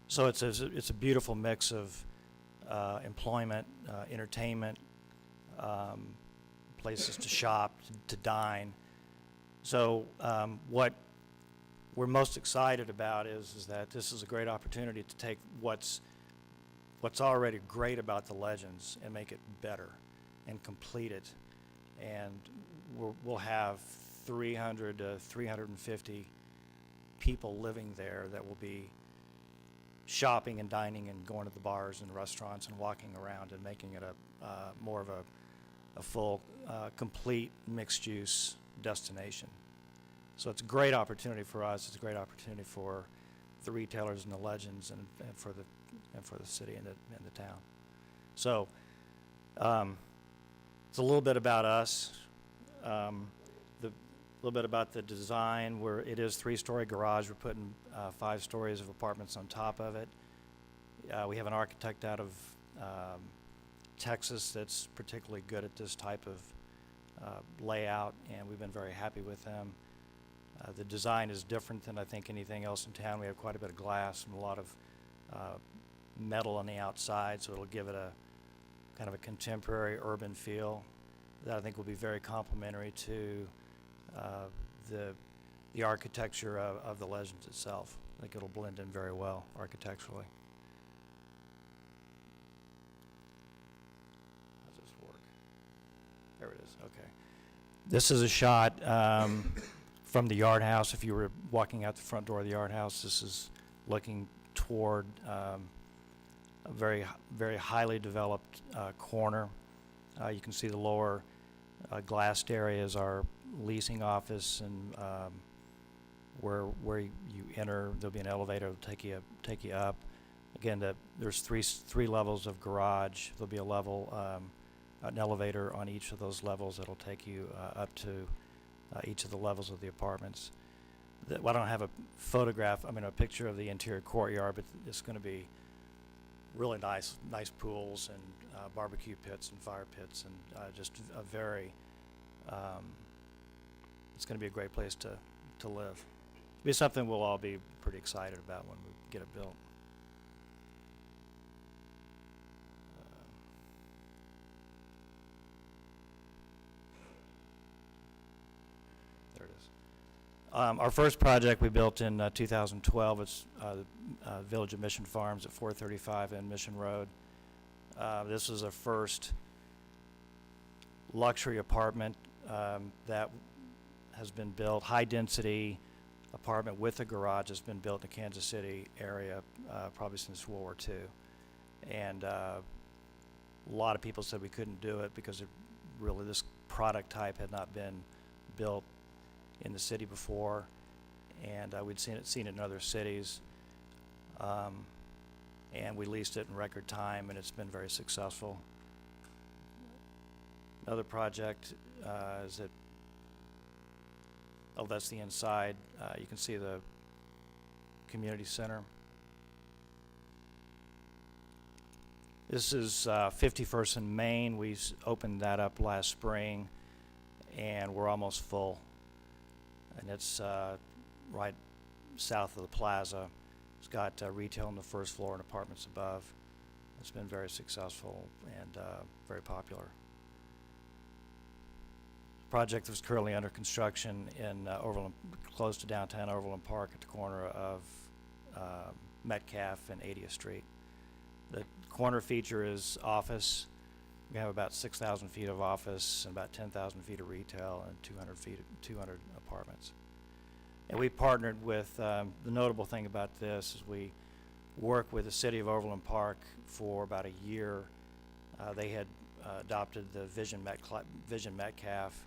So it's a beautiful mix of employment, entertainment, places to shop, to dine. So what we're most excited about is that this is a great opportunity to take what's already great about the Legends and make it better and complete it. And we'll have 300 to 350 people living there that will be shopping and dining and going to the bars and restaurants and walking around and making it more of a full, complete mixed-use destination. So it's a great opportunity for us. It's a great opportunity for the retailers and the Legends and for the city and the town. So it's a little bit about us. A little bit about the design. It is 3-story garage. We're putting 5 stories of apartments on top of it. We have an architect out of Texas that's particularly good at this type of layout, and we've been very happy with them. The design is different than I think anything else in town. We have quite a bit of glass and a lot of metal on the outside, so it'll give it a kind of a contemporary urban feel that I think will be very complementary to the architecture of the Legends itself. I think it'll blend in very well architecturally. How does this work? There it is. Okay. This is a shot from the Yard House. If you were walking out the front door of the Yard House, this is looking toward a very, very highly developed corner. You can see the lower glassed areas are leasing office, and where you enter, there'll be an elevator that'll take you up. Again, there's three levels of garage. There'll be a level, an elevator on each of those levels that'll take you up to each of the levels of the apartments. Well, I don't have a a picture of the interior courtyard, but it's going to be really nice pools and barbecue pits and fire pits, and just a very it's going to be a great place to live. It'll be something we'll all be pretty excited about when we get it built. There it is. Our first project we built in 2012 is the Village of Mission Farms at 435 and Mission Road. This is a first luxury apartment that has been built, high-density apartment with a garage has been built in the Kansas City area probably since World War II. And a lot of people said we couldn't do it because this product type had not been built in the city before, and we'd seen it in other cities. And we leased it in record time, and it's been very successful. Another project is at, oh, that's the inside. You can see the community center. This is 51st and Main. We opened that up last spring, and we're almost full. And it's right south of the plaza. It's got retail on the first floor and apartments above. It's been very successful and very popular. Project is currently under construction in Overland, close to downtown Overland Park at the corner of Metcalf and 80th Street. The corner feature is office. We have about 6,000 feet of office and about 10,000 feet of retail and 200 apartments. And we partnered with, the notable thing about this is we worked with the city of Overland Park for about a year. They had adopted the Vision Metcalf,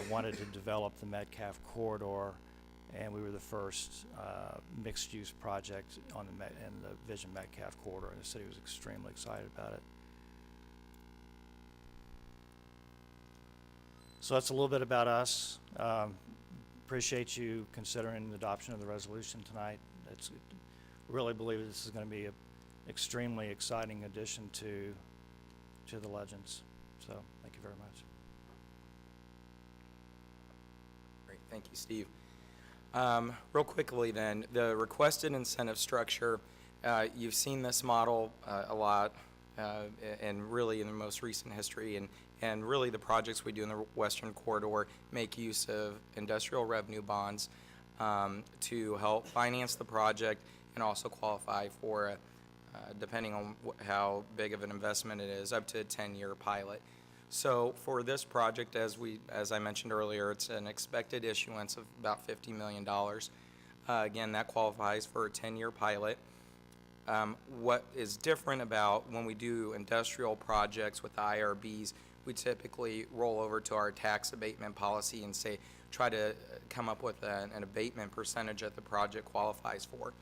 wanted to develop the Metcalf corridor, and we were the first mixed-use project on in the Vision Metcalf corridor, and the city was extremely excited about it. So that's a little bit about us. Appreciate you considering the adoption of the resolution tonight. Really believe this is going to be an extremely exciting addition to the Legends. So thank you very much. Great, thank you, Steve. Real quickly then, the requested incentive structure, you've seen this model a lot and really in the most recent history, and really the projects we do in the Western Corridor make use of industrial revenue bonds to help finance the project and also qualify for, depending on how big of an investment it is, up to a 10-year pilot. So for this project, as I mentioned earlier, it's an expected issuance of about $50 million. Again, that qualifies for a 10-year pilot. What is different about when we do industrial projects with IRBs, we typically roll over to our tax abatement policy and try to come up with an abatement percentage that the project qualifies for.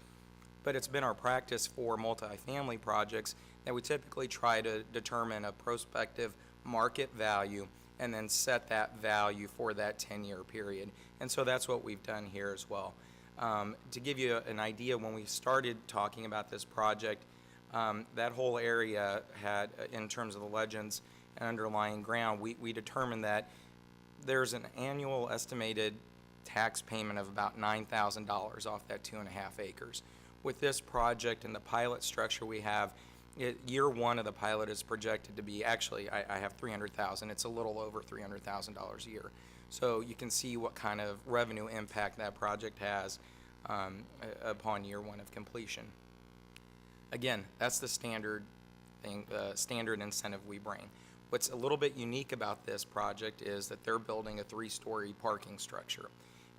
But it's been our practice for multifamily projects that we typically try to determine a prospective market value and then set that value for that 10-year period. And so that's what we've done here as well. To give you an idea, when we started talking about this project, that whole area had, in terms of the Legends and underlying ground, we determined that there's an annual estimated tax payment of about $9,000 off that 2.5 acres. With this project and the pilot structure we have, year one of the pilot is projected to be, actually, I have $300,000. It's a little over $300,000 a year. So you can see what kind of revenue impact that project has upon year one of completion. Again, that's the standard thing, standard incentive we bring. What's a little bit unique about this project is that they're building a 3-story parking structure.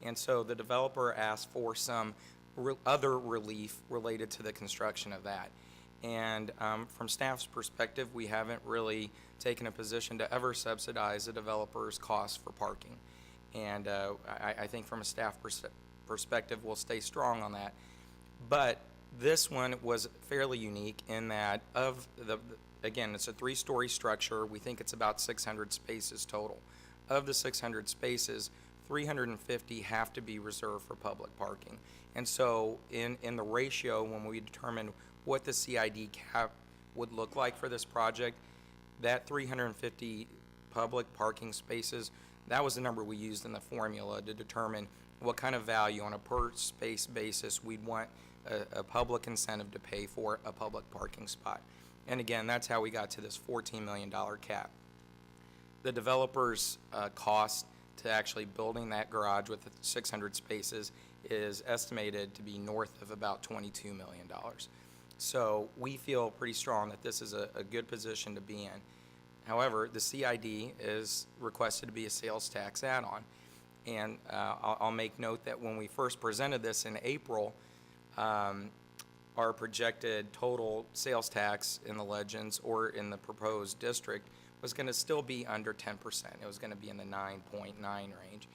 And so the developer asked for some other relief related to the construction of that. And from staff's perspective, we haven't really taken a position to ever subsidize a developer's cost for parking. And I think from a staff perspective, we'll stay strong on that. But this one was fairly unique in that again, it's a 3-story structure. We think it's about 600 spaces total. Of the 600 spaces, 350 have to be reserved for public parking. And so in the ratio, when we determine what the CID cap would look like for this project, that 350 public parking spaces, that was the number we used in the formula to determine what kind of value on a per space basis we'd want a public incentive to pay for a public parking spot. And again, that's how we got to this $14 million cap. The developer's cost to actually building that garage with 600 spaces is estimated to be north of about $22 million. So we feel pretty strong that this is a good position to be in. However, the CID is requested to be a sales tax add-on. And I'll make note that when we first presented this in April, our projected total sales tax in the Legends or in the proposed district was going to still be under 10%. It was going to be in the 9.9 range.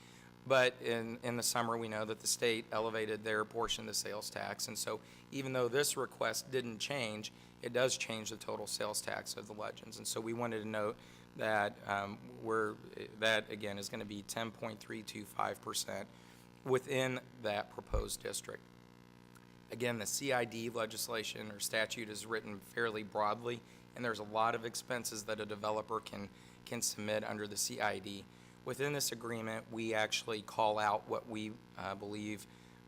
But in the summer, we know that the state elevated their portion of the sales tax. And so even though this request didn't change, it does change the total sales tax of the Legends. And so we wanted to note that that again is going to be 10.325% within that proposed district. Again, the CID legislation or statute is written fairly broadly, and there's a lot of expenses that a developer can submit under the CID. Within this agreement, we actually call out what we believe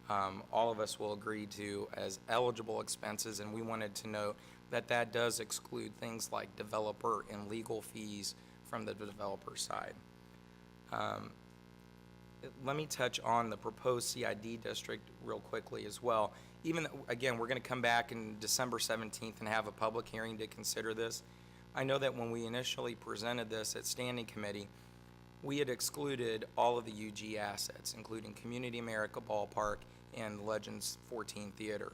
all of us will agree to as eligible expenses, and we wanted to note that that does exclude things like developer and legal fees from the developer side. Let me touch on the proposed CID district real quickly as well. Even though, again, we're going to come back in December 17th and have a public hearing to consider this. I know that when we initially presented this at Standing Committee, we had excluded all of the UG assets, including Community America Ballpark and the Legends 14 Theater.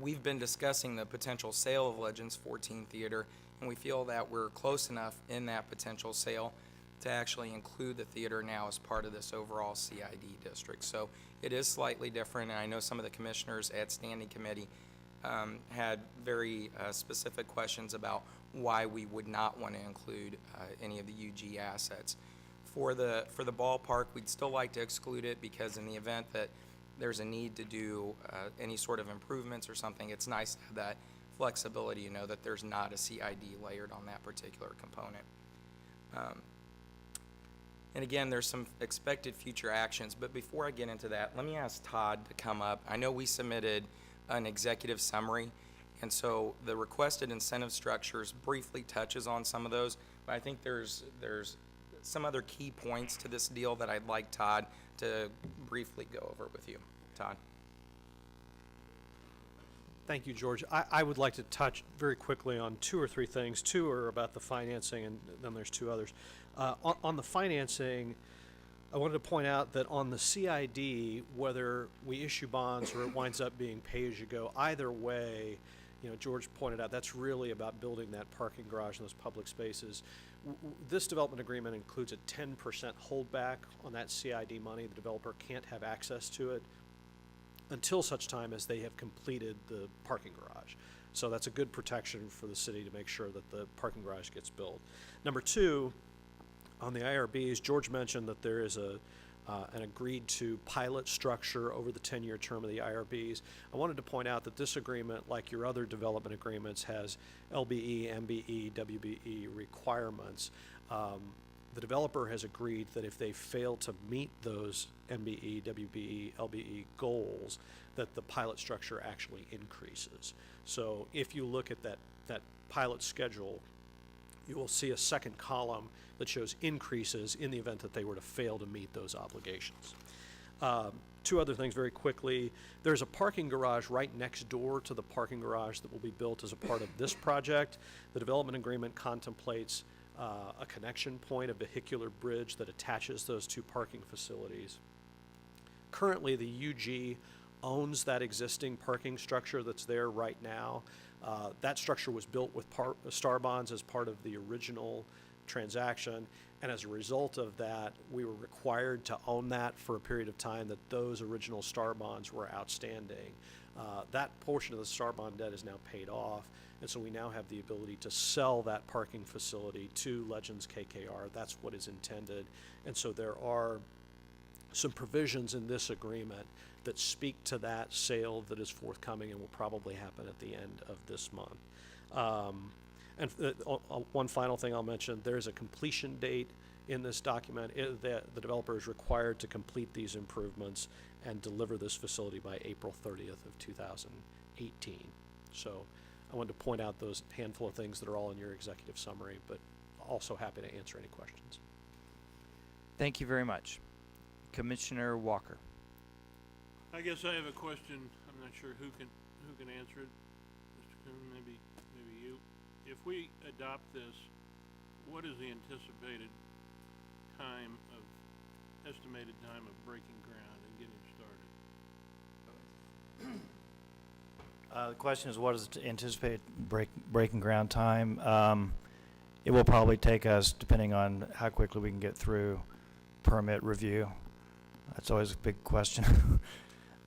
We've been discussing the potential sale of Legends 14 Theater, and we feel that we're close enough in that potential sale to actually include the theater now as part of this overall CID district. So it is slightly different, and I know some of the commissioners at Standing Committee had very specific questions about why we would not want to include any of the UG assets. For the ballpark, we'd still like to exclude it because in the event that there's a need to do any sort of improvements or something, it's nice to have that flexibility, you know, that there's not a CID layered on that particular component. And again, there's some expected future actions, but before I get into that, let me ask Todd to come up. I know we submitted an executive summary, and so the requested incentive structures briefly touches on some of those, but I think there's some other key points to this deal that I'd like Todd to briefly go over with you. Todd. Thank you, George. I would like to touch very quickly on two or three things. Two are about the financing, and then there's two others. On the financing, I wanted to point out that on the CID, whether we issue bonds or it winds up being pay-as-you-go, either way, you know, George pointed out that's really about building that parking garage and those public spaces. This development agreement includes a 10% holdback on that CID money. The developer can't have access to it until such time as they have completed the parking garage. So that's a good protection for the city to make sure that the parking garage gets built. Number two, on the IRBs, George mentioned that there is an agreed to pilot structure over the 10-year term of the IRBs. I wanted to point out that this agreement, like your other development agreements, has LBE, MBE, WBE requirements. The developer has agreed that if they fail to meet those MBE, WBE, LBE goals, that the pilot structure actually increases. So if you look at that pilot schedule, you will see a second column that shows increases in the event that they were to fail to meet those obligations. Two other things very quickly. There's a parking garage right next door to the parking garage that will be built as a part of this project. The development agreement contemplates a connection point, a vehicular bridge that attaches those two parking facilities. Currently, the UG owns that existing parking structure that's there right now. That structure was built with Star Bonds as part of the original transaction, and as a result of that, we were required to own that for a period of time that those original Star Bonds were outstanding. That portion of the Star Bond debt is now paid off, and so we now have the ability to sell that parking facility to Legends KKR. That's what is intended, and so there are some provisions in this agreement that speak to that sale that is forthcoming and will probably happen at the end of this month. One final thing I'll mention, there's a completion date in this document. The developer is required to complete these improvements and deliver this facility by April 30th of 2018. So I wanted to point out those handful of things that are all in your executive summary, but also happy to answer any questions. Thank you very much. Commissioner Walker. I guess I have a question. I'm not sure who can answer it. Mr. Kuhn, maybe you. If we adopt this, what is the estimated time of breaking ground and getting started? The question is, what is the anticipated breaking ground time? It will probably take us, depending on how quickly we can get through permit review. That's always a big question.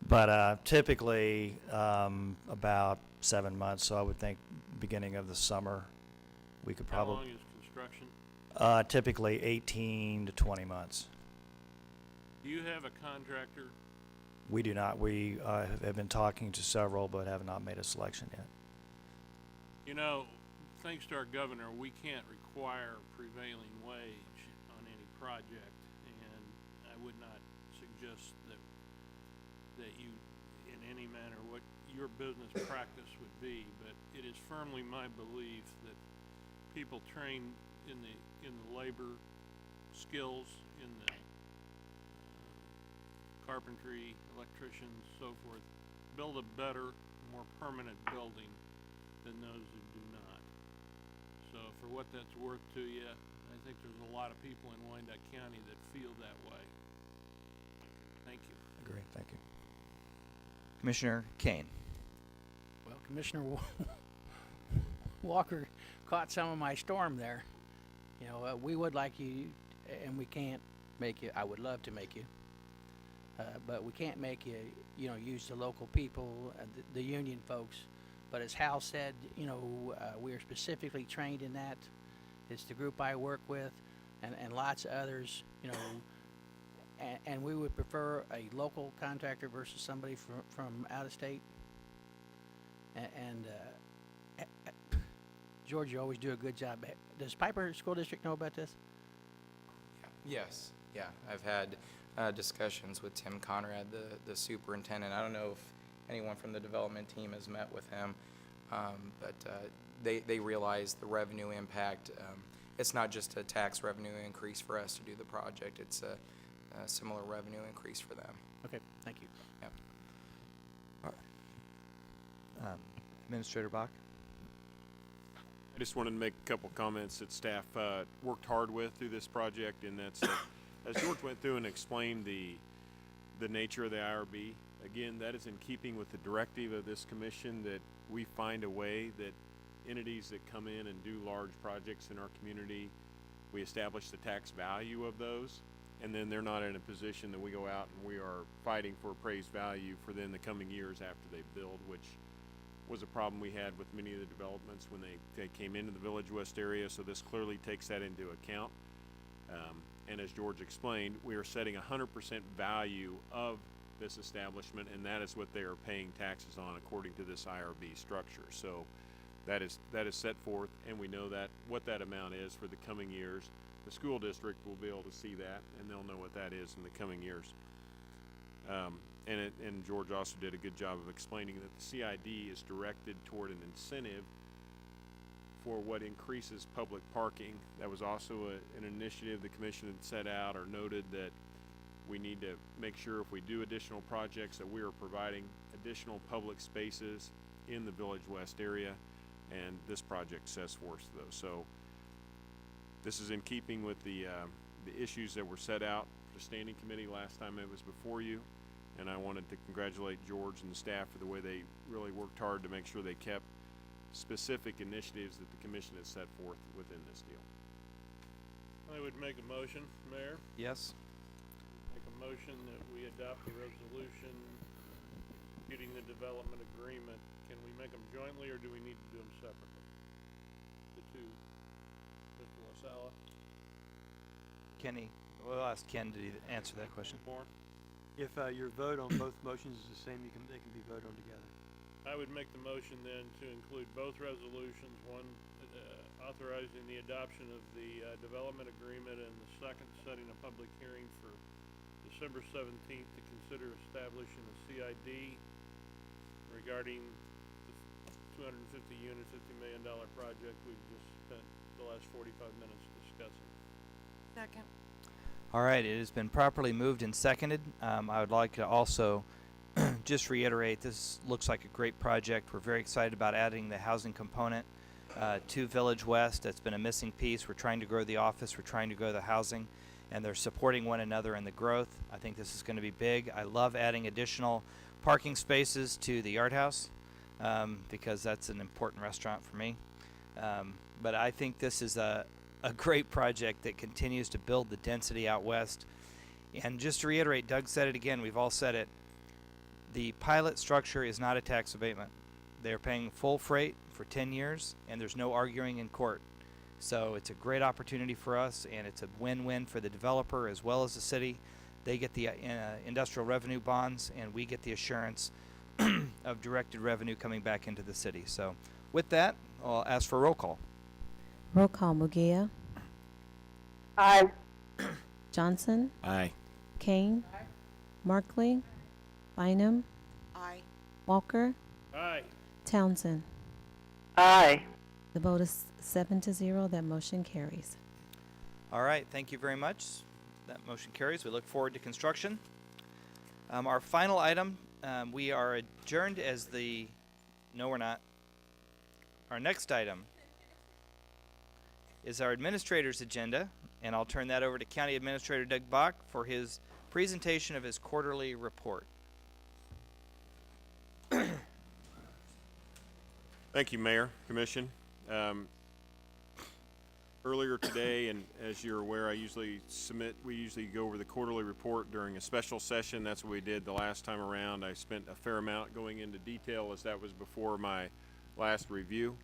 But typically about 7 months, so I would think beginning of the summer, we could How probably. long is construction? Typically 18 to 20 months. Do you have a contractor? We do not. We have been talking to several, but have not made a selection yet. You know, thanks to our governor, we can't require prevailing wage on any project, and I would not suggest that you, in any manner, what your business practice would be, but it is firmly my belief that people trained in the labor skills, in the carpentry, electricians, so forth, build a better, more permanent building than those who do not. So for what that's worth to you, I think there's a lot of people in Wyandotte County that feel that way. Thank you. Agree. Thank you. Commissioner Kane. Well, Commissioner Walker caught some of my storm there. You know, we would like you, and we can't make you. I would love to make you, but we can't make you. You know, use the local people, the union folks. But as Hal said, you know, we are specifically trained in that. It's the group I work with, and lots of others. You know, and we would prefer a local contractor versus somebody from out of state. And George, you always do a good job. Does Piper School District know about this? Yes, yeah. I've had discussions with Tim Conrad, the superintendent. I don't know if anyone from the development team has met with him, but they realize the revenue impact. It's not just a tax revenue increase for us to do the project. It's a similar revenue increase for them. Okay, thank you. Yep. Administrator Bach. I just wanted to make a couple comments that staff worked hard with through this project, and that's as George went through and explained the nature of the IRB. Again, that is in keeping with the directive of this commission that we find a way that entities that come in and do large projects in our community, we establish the tax value of those, and then they're not in a position that we go out and we are fighting for appraised value for them the coming years after they build, which was a problem we had with many of the developments when they came into the Village West area. So this clearly takes that into account. And as George explained, we are setting 100% value of this establishment, and that is what they are paying taxes on according to this IRB structure. So that is set forth, and we know that what that amount is for the coming years. The school district will be able to see that, and they'll know what that is in the coming years. And George also did a good job of explaining that the CID is directed toward an incentive for what increases public parking. That was also an initiative the commission had set out or noted that we need to make sure if we do additional projects that we are providing additional public spaces in the Village West area, and this project sets forth those. So this is in keeping with the issues that were set out for the standing committee last time it was before you, and I wanted to congratulate George and the staff for the way they really worked hard to make sure they kept specific initiatives that the commission has set forth within this deal. I would make a motion, Mayor. Yes. Make a motion that we adopt a resolution executing the development agreement. Can we make them jointly, or do we need to do them separately? The two, Mr. LaSala. Kenny, we'll ask Ken to answer that question. More? If your vote on both motions is the same, they can be voted on together. I would make the motion then to include both resolutions, one authorizing the adoption of the development agreement, and the second setting a public hearing for December 17th to consider establishing a CID regarding the 250 unit, $50 million project we've just spent the last 45 minutes discussing. Second. All right, it has been properly moved and seconded. I would like to also just reiterate, this looks like a great project. We're very excited about adding the housing component to Village West. That's been a missing piece. We're trying to grow the office, we're trying to grow the housing, and they're supporting one another in the growth. I think this is going to be big. I love adding additional parking spaces to the Yard House because that's an important restaurant for me. But I think this is a great project that continues to build the density out west. And just to reiterate, Doug said it again, we've all said it, The pilot structure is not a tax abatement. They're paying full freight for 10 years, and there's no arguing in court. So it's a great opportunity for us, and it's a win-win for the developer as well as the city. They get the industrial revenue bonds, and we get the assurance of directed revenue coming back into the city. So with that, I'll ask for roll call. Roll call. Mugia. Aye. Johnson. Aye. Kane. Markley. Bynum. Aye. Walker. Aye. Townsend. Aye. The vote is 7-0. That motion carries. All right, thank you very much. That motion carries. We look forward to construction. Our final item, we are adjourned as the, no we're not. Our next item is our administrator's agenda, and I'll turn that over to County Administrator Doug Bach for his presentation of his quarterly report. Thank you, Mayor, Commission. Earlier today, and as you're aware, we usually go over the quarterly report during a special session. That's what we did the last time around. I spent a fair amount going into detail as that was before my last review.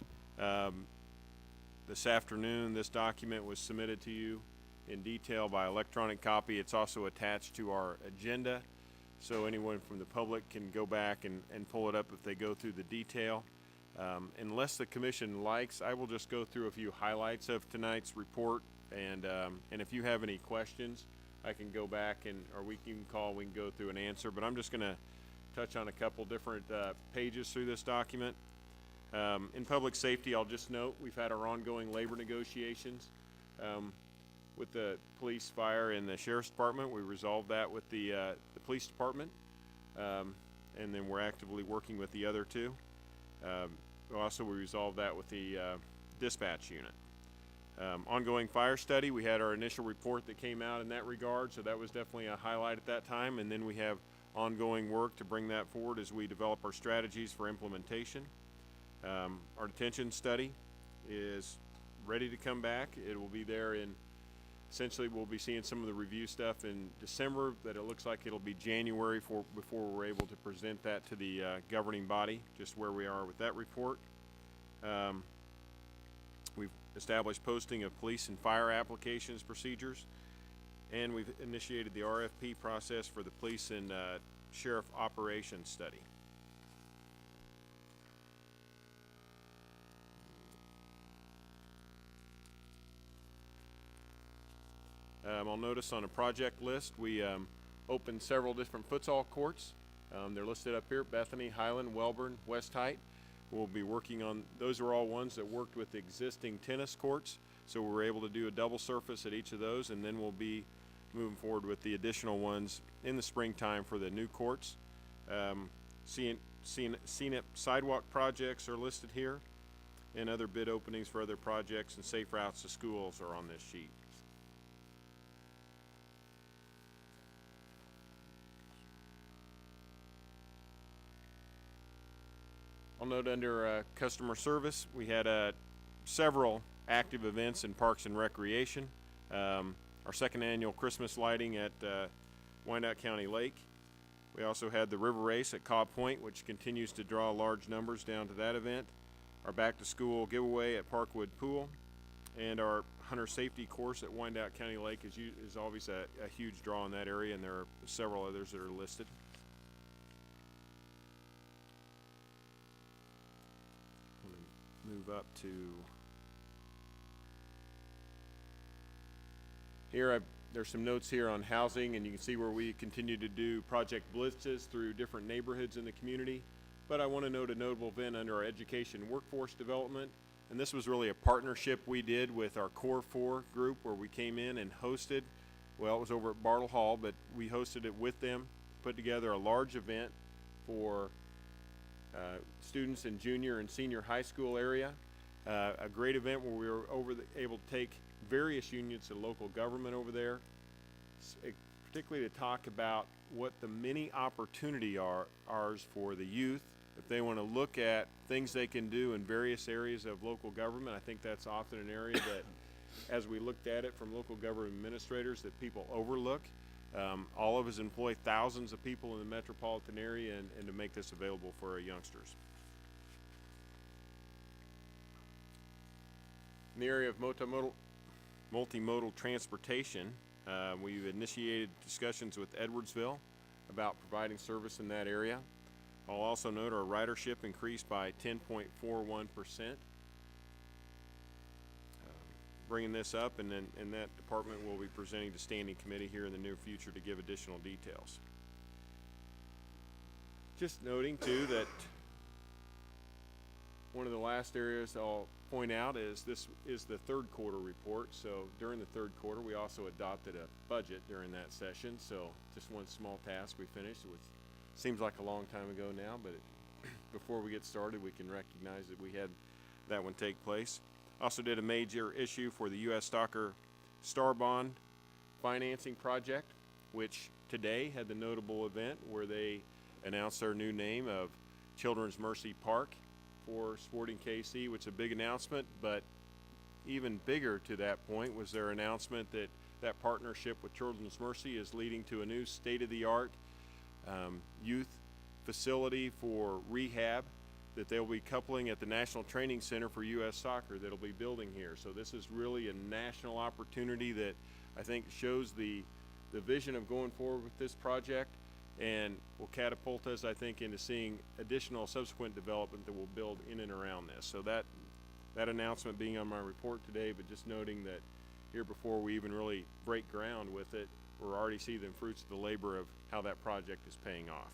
This afternoon, this document was submitted to you in detail by electronic copy. It's also attached to our agenda, so anyone from the public can go back and pull it up if they go through the detail. Unless the commission likes, I will just go through a few highlights of tonight's report, and if you have any questions, I can go back or we can call, we can go through and answer, but I'm just going to touch on a couple different pages through this document. In public safety, I'll just note we've had our ongoing labor negotiations with the police, fire, and the sheriff's department. We resolved that with the police department, and then we're actively working with the other two. Also, we resolved that with the dispatch unit. Ongoing fire study, we had our initial report that came out in that regard, so that was definitely a highlight at that time, and then we have ongoing work to bring that forward as we develop our strategies for implementation. Our detention study is ready to come back. It will be there essentially we'll be seeing some of the review stuff in December, but it looks like it'll be January before we're able to present that to the governing body, just where we are with that report. We've established posting of police and fire applications procedures, and we've initiated the RFP process for the police and sheriff operations study. I'll notice on a project list, we opened several different futsal courts. They're listed up here: Bethany, Highland, Welborn, West Height. We'll be working on, those are all ones that worked with existing tennis courts, so we're able to do a double surface at each of those, and then we'll be moving forward with the additional ones in the springtime for the new courts. Scenic sidewalk projects are listed here, and other bid openings for other projects and safe routes to schools are on this sheet. I'll note under customer service, we had several active events in Parks and Recreation. Our second annual Christmas lighting at Wyandotte County Lake. We also had the river race at Cobb Point, which continues to draw large numbers down to that event. Our back to school giveaway at Parkwood Pool, and our hunter safety course at Wyandotte County Lake is always a huge draw in that area, and there are several others that are listed. Move up to here. There's some notes here on housing, and you can see where we continue to do project blitzes through different neighborhoods in the community. But I want to note a notable event under our education workforce development, and this was really a partnership we did with our Core 4 group, where we came in and hosted, well, it was over at Bartle Hall, but we hosted it with them, put together a large event for students in junior and senior high school area. A great event where we were able to take various units of local government over there, particularly to talk about what the many opportunity are for the youth if they want to look at things they can do in various areas of local government. I think that's often an area that, as we looked at it from local government administrators, that people overlook. All of us employ thousands of people in the metropolitan area, and to make this available for our youngsters. In the area of multimodal transportation, we've initiated discussions with Edwardsville about providing service in that area. I'll also note our ridership increased by 10.41%. Bringing this up, and that department will be presenting to standing committee here in the near future to give additional details. Just noting too that one of the last areas I'll point out is this is the third quarter report. So during the third quarter, we also adopted a budget during that session. So just one small task we finished. It seems like a long time ago now, but before we get started, we can recognize that we had that one take place. Also did a major issue for the U.S. Stalker Star Bond financing project, which today had the notable event where they announced their new name of Children's Mercy Park for Sporting KC, which is a big announcement, but even bigger to that point was their announcement that that partnership with Children's Mercy is leading to a new state-of-the-art youth facility for rehab that they'll be coupling at the National Training Center for U.S. Soccer that'll be building here. So this is really a national opportunity that I think shows the vision of going forward with this project, and will catapult us, I think, into seeing additional subsequent development that will build in and around this. So that announcement being on my report today, but just noting that here before we even really break ground with it, we're already seeing the fruits of the labor of how that project is paying off.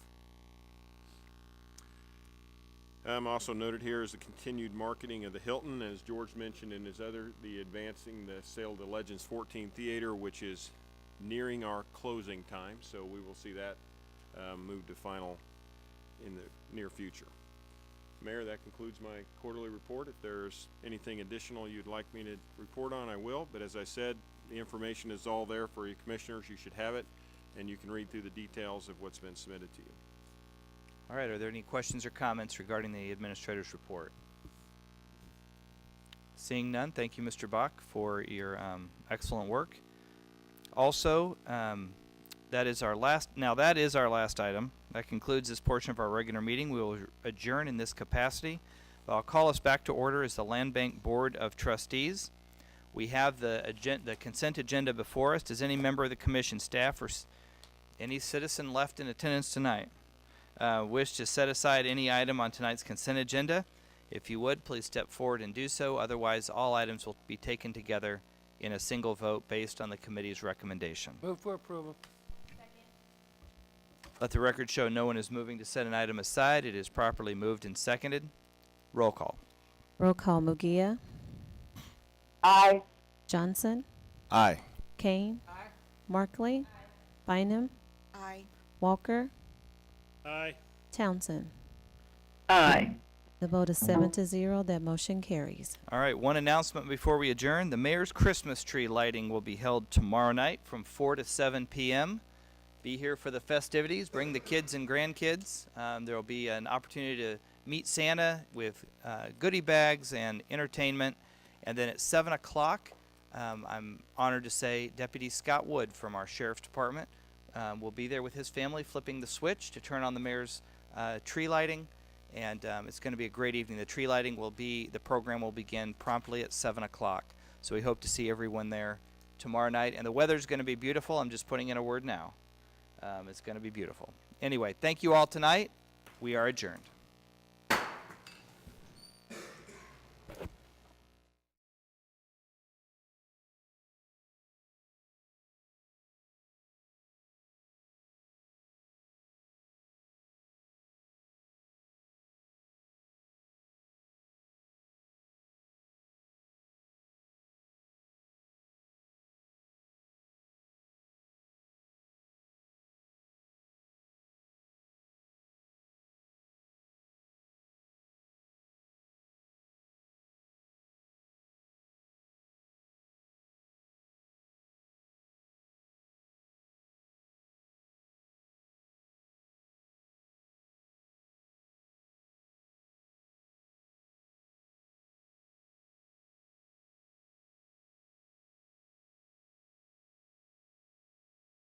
Also noted here is the continued marketing of the Hilton, as George mentioned in his the advancing the sale of the Legends 14 Theater, which is nearing our closing time, so we will see that move to final in the near future. Mayor, that concludes my quarterly report. If there's anything additional you'd like me to report on, I will, but as I said, the information is all there for you commissioners. You should have it, and you can read through the details of what's been submitted to you. All right, are there any questions or comments regarding the administrator's report? Seeing none, thank you, Mr. Bach, for your excellent work. Also, that is our last item. That concludes this portion of our regular meeting. We will adjourn in this capacity. I'll call us back to order as the Land Bank Board of Trustees. We have the consent agenda before us. Does any member of the commission, staff, or any citizen left in attendance tonight wish to set aside any item on tonight's consent agenda? If you would, please step forward and do so. Otherwise, all items will be taken together in a single vote based on the committee's recommendation. Move for approval. Let the record show no one is moving to set an item aside. It is properly moved and seconded. Roll call. Roll call. Mugia. Aye. Johnson. Aye. Kane. Markley. Bynum. Aye. Walker. Aye. Townsend. Aye. The vote is 7-0. That motion carries. All right, one announcement before we adjourn. The mayor's Christmas tree lighting will be held tomorrow night from 4 to 7 p.m. Be here for the festivities. Bring the kids and grandkids. There will be an opportunity to meet Santa with goodie bags and entertainment. And then at 7 o'clock, I'm honored to say Deputy Scott Wood from our Sheriff's Department will be there with his family flipping the switch to turn on the mayor's tree lighting. And it's going to be a great evening. The program will begin promptly at 7 o'clock. So we hope to see everyone there tomorrow night. And the weather's going to be beautiful. I'm just putting in a word now. It's going to be beautiful. Anyway, thank you all tonight. We are adjourned.